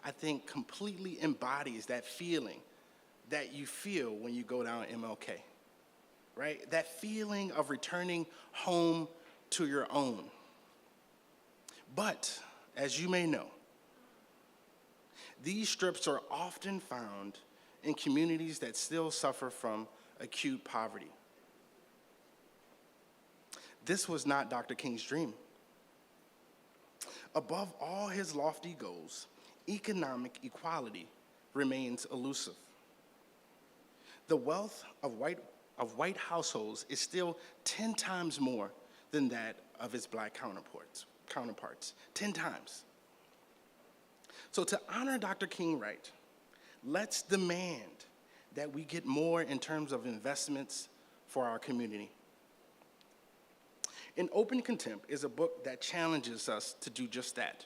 I think, completely embodies that feeling that you feel when you go down MLK, right? That feeling of returning home to your own. But, as you may know, these strips are often found in communities that still suffer from acute poverty. This was not Dr. King's dream. Above all his lofty goals, economic equality remains elusive. The wealth of white households is still 10 times more than that of his black counterparts, 10 times. So to honor Dr. King right, let's demand that we get more in terms of investments for our community. In Open Contempt is a book that challenges us to do just that,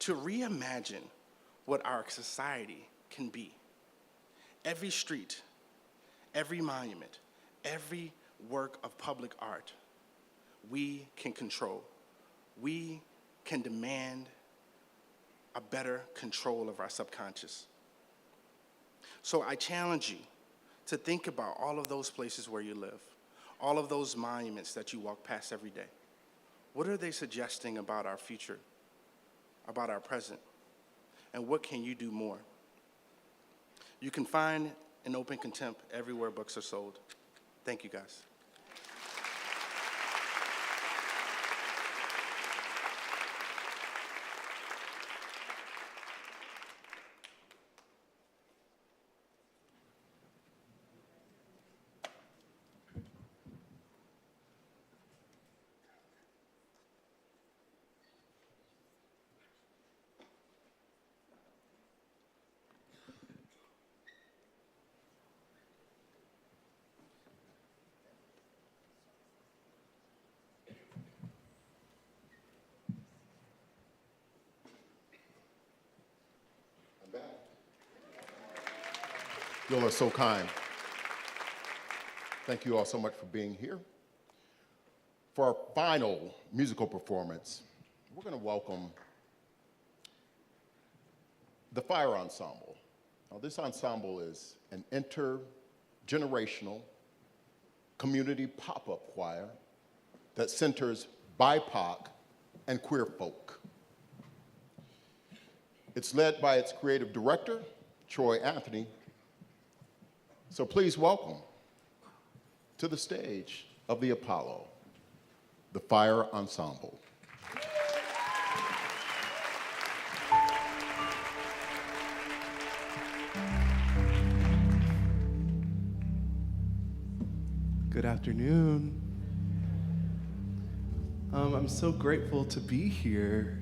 to reimagine what our society can be. Every street, every monument, every work of public art, we can control. We can demand a better control of our subconscious. So I challenge you to think about all of those places where you live, all of those monuments that you walk past every day. What are they suggesting about our future, about our present? And what can you do more? You can find an Open Contempt everywhere books are sold. Thank you, guys. You all are so kind. Thank you all so much for being here. For our final musical performance, we're going to welcome the Fire Ensemble. Now, this ensemble is an intergenerational community pop-up choir that centers BIPOC and queer folk. It's led by its creative director, Troy Anthony. So please welcome to the stage of the Apollo, the Fire Ensemble. Good afternoon. I'm so grateful to be here,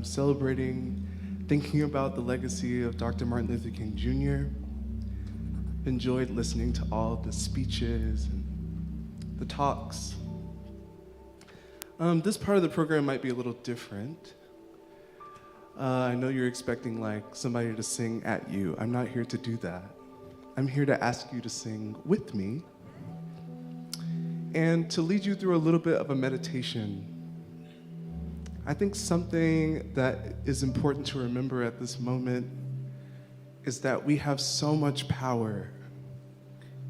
celebrating, thinking about the legacy of Dr. Martin Luther King Jr. Enjoyed listening to all the speeches and the talks. This part of the program might be a little different. I know you're expecting like somebody to sing at you. I'm not here to do that. I'm here to ask you to sing with me and to lead you through a little bit of a meditation. I think something that is important to remember at this moment is that we have so much power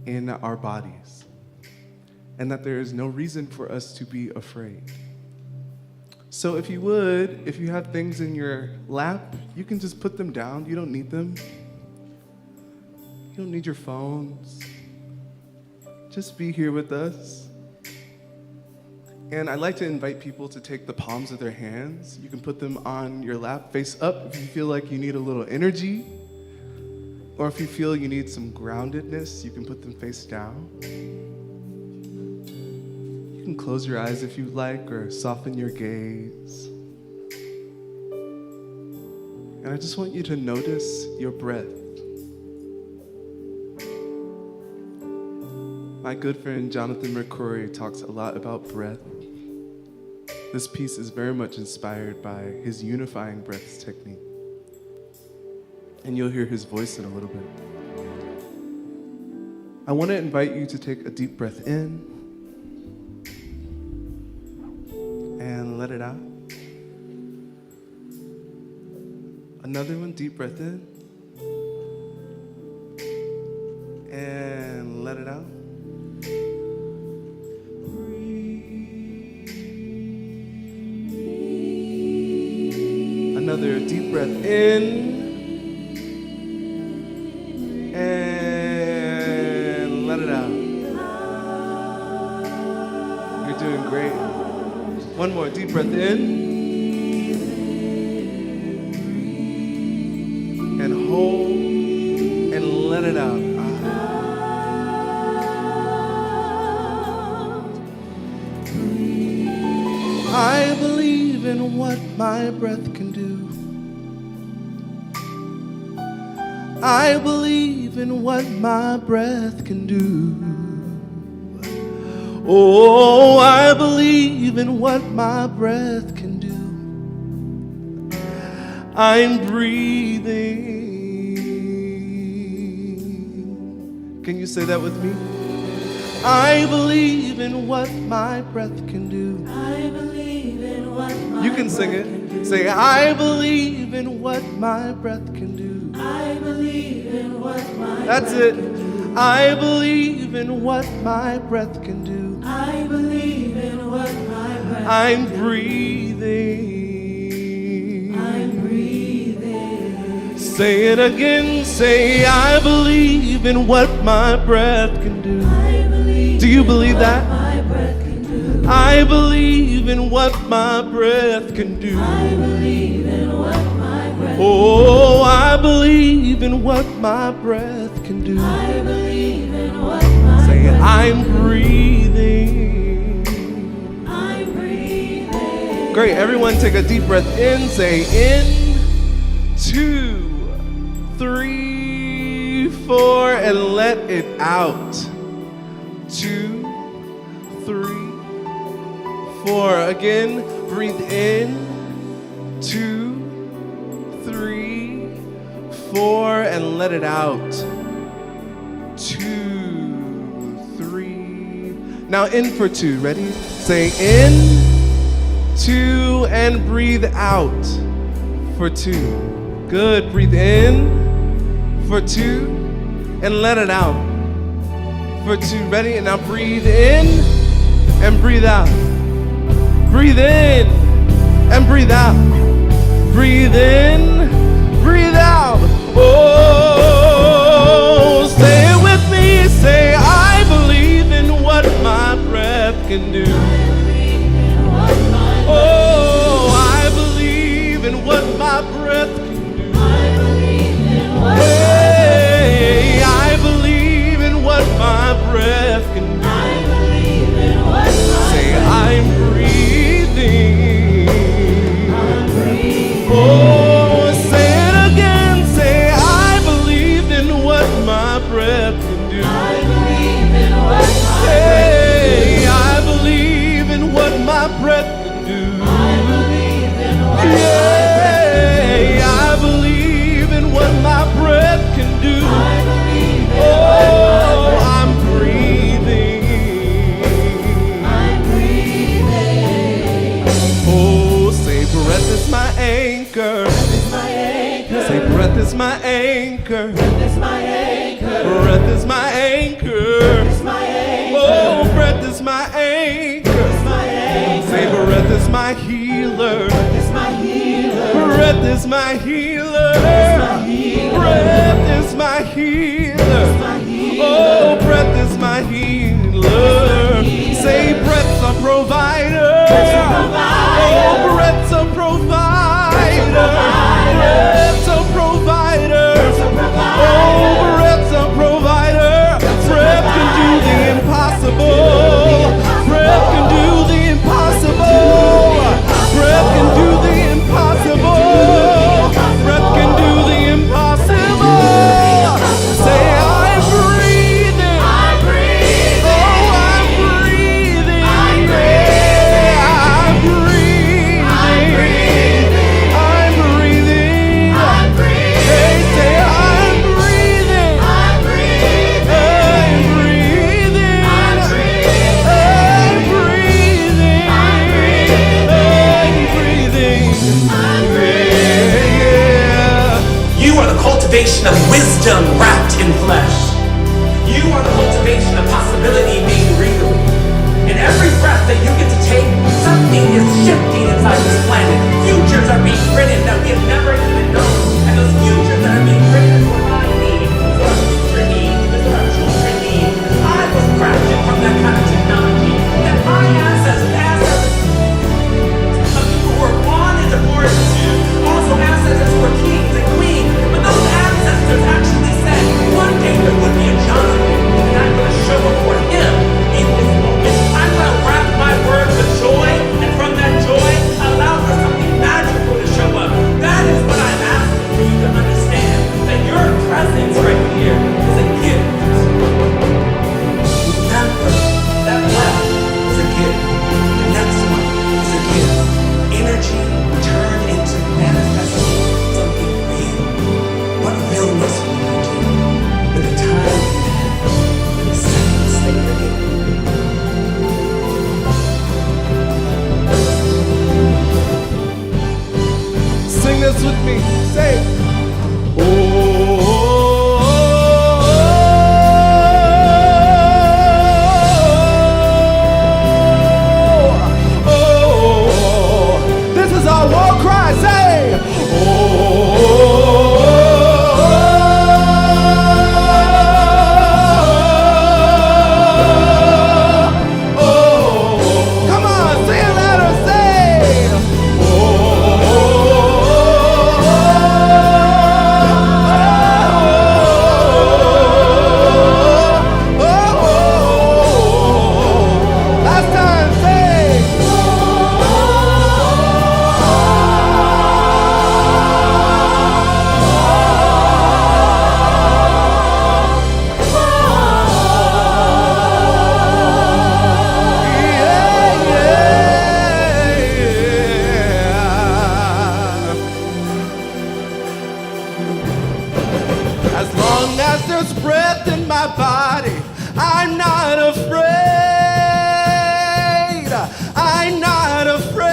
in our bodies, and that there is no reason for us to be afraid. So if you would, if you have things in your lap, you can just put them down. You don't need them. You don't need your phones. Just be here with us. And I'd like to invite people to take the palms of their hands. You can put them on your lap, face up if you feel like you need a little energy. Or if you feel you need some groundedness, you can put them face down. You can close your eyes if you like, or soften your gaze. And I just want you to notice your breath. My good friend Jonathan McCrory talks a lot about breath. This piece is very much inspired by his unifying breaths technique. And you'll hear his voice in a little bit. I want to invite you to take a deep breath in and let it out. Another one, deep breath in and let it out. Another deep breath in and let it out. You're doing great. One more deep breath in and hold and let it out. I believe in what my breath can do. I believe in what my breath can do. Oh, I believe in what my breath can do. I'm breathing. Can you say that with me? I believe in what my breath can do. I believe in what my You can sing it. Say, I believe in what my breath can do. I believe in what my That's it. I believe in what my breath can do. I believe in what my breath I'm breathing. I'm breathing. Say it again. Say, I believe in what my breath can do. I believe. Do you believe that? My breath can do. I believe in what my breath can do. I believe in what my breath. Oh, I believe in what my breath can do. I believe in what my Say it. breath I'm breathing. I'm breathing. Great. Everyone take a deep breath in. Say in, 2, 3, 4, and let it out. 2, 3, 4. Again, breathe in. 2, 3, 4, and let it out. 2, 3. Now in for 2. Ready? Say in, 2, and breathe out for 2. Good. Breathe in for 2, and let it out for 2. Ready? And now breathe in and breathe out. Breathe in and breathe out. Breathe in, breathe out. Oh, say it with me. Say, I believe in what my breath can do. Oh, I believe in what my breath can do. Hey, I believe in what my breath can do. Say, I'm breathing. Oh, say it again. Say, I believe in what my breath can do. Hey, I believe in what my breath can do. Yeah, I believe in what my breath can do. Oh, I'm breathing. Oh, say breath is my anchor. Say breath is my anchor. Breath is my anchor. Oh, breath is my anchor. Say breath is my my healer. Breath is my healer. Breath is my healer. Breath is my healer. Oh, breath is my healer. Say breath's a provider. Oh, breath's a provider. Breath's a provider. Oh, breath's a provider. Breath can do the impossible. Breath can do the impossible. Breath can do the impossible. Breath can do the impossible. Say I'm breathing. I'm breathing. Oh, I'm breathing. I'm breathing. I'm breathing. I'm breathing. I'm breathing. Hey, say I'm breathing. I'm breathing. I'm breathing. I'm breathing. I'm breathing. I'm breathing. You are the cultivation of wisdom wrapped in flesh. You are the cultivation of possibility made real. In every breath that you get to take, something is shifting inside this planet. Futures are being written that we have never even known. And those futures that are being written is what I need, is what our future needs, is what our children need. I was crafted from that kind of technology. That my ancestors of people who were born into fortitude, also ancestors who were kings and queens. But those ancestors actually said, one day there would be a Jonathan, and I'm going to show up for him in this moment. I'm going to wrap my words with joy, and from that joy, allow for something magical to show up. That is what I'm asking for you to understand, that your presence right here is a gift. Remember, that breath is a gift. The next one is a gift. Energy turned into manifesting something real. What realness will you do with the time you have and the seconds that you're in? Sing this with me. Say, oh, this is our war cry. Say, come on, say it louder. Say, last time, say, as long as there's breath in my body, I'm not afraid. I'm not afraid.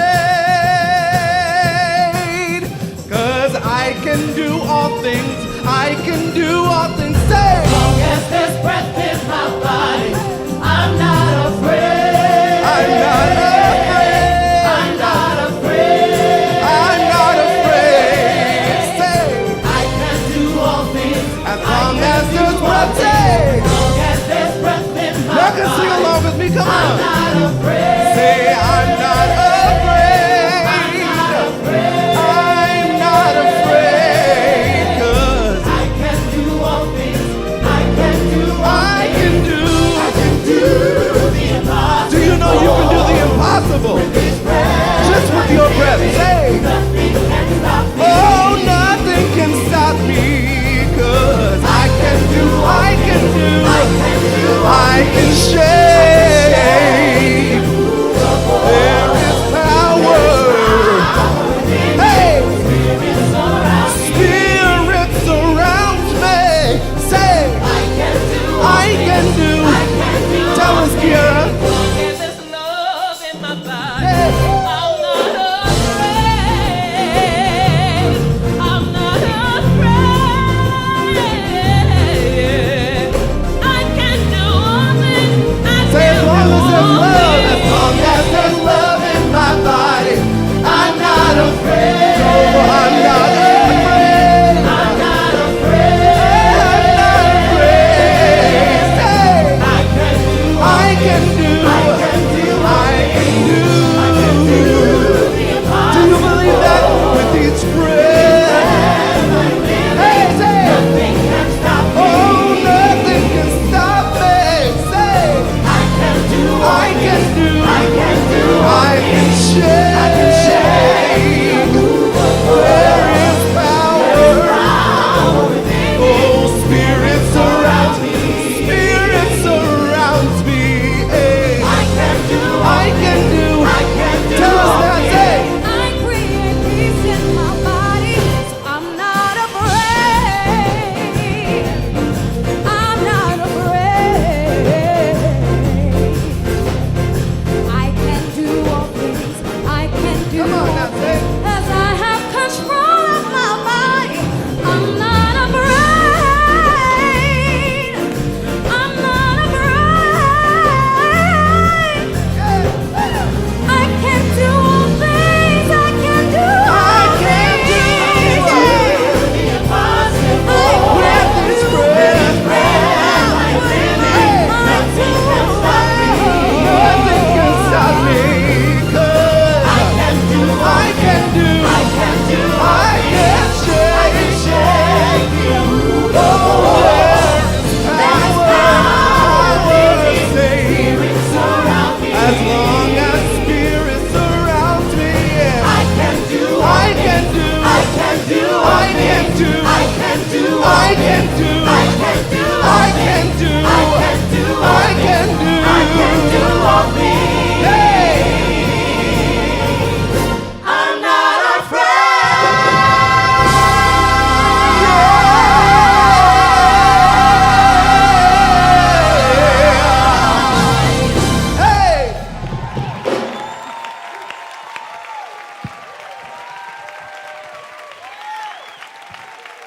'Cause I can do all things. I can do all things. Say, As long as there's breath in my body, I'm not afraid. I'm not afraid. I'm not afraid. I'm not afraid. Say, I can do all things. as long as there's breath. Say, As long as there's breath in my y'all can sing along with me. Come I'm on. not afraid. Say, I'm not afraid. I'm not afraid. I'm not afraid. 'Cause I can do all things. I can do all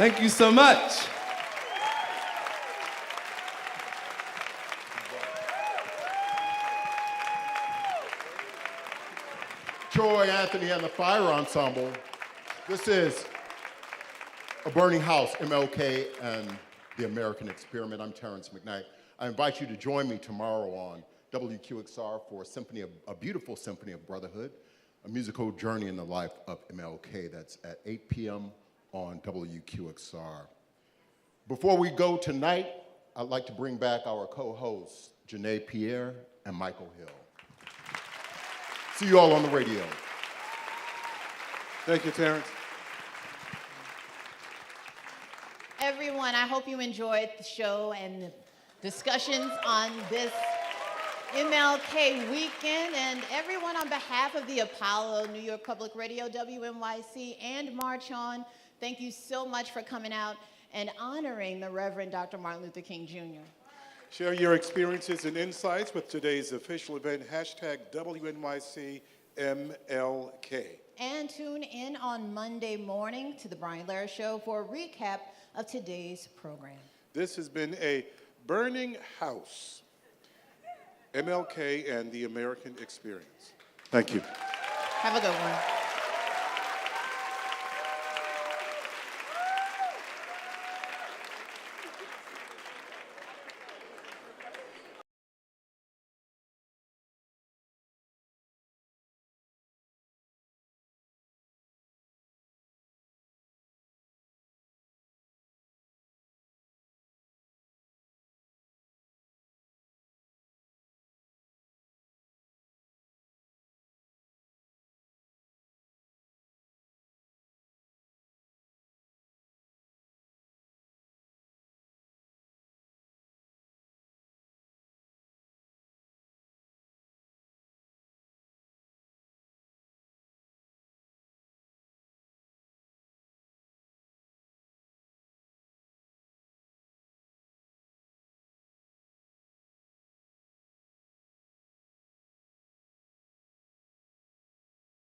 Thank you so much. Troy, Anthony, and the Fire Ensemble. This is A Burning House, MLK and the American Experiment. I'm Terrance McKnight. I invite you to join me tomorrow on WQXR for a beautiful symphony of brotherhood, a musical journey in the life of MLK. That's at 8 p.m. on WQXR. Before we go tonight, I'd like to bring back our co-hosts, Janae, Pierre, and Michael Hill. See you all on the radio. Thank you, Terrance. Everyone, I hope you enjoyed the show and the discussions on this MLK weekend. And everyone, on behalf of the Apollo, New York Public Radio, WNYC, and March On, thank you so much for coming out and honoring the Reverend Dr. Martin Luther King Jr. Share your experiences and insights with today's official event, #WNYC MLK. And tune in on Monday morning to the Brian Lehrer Show for a recap of today's program. This has been a burning house, MLK and the American Experience. Thank you. Have a good one.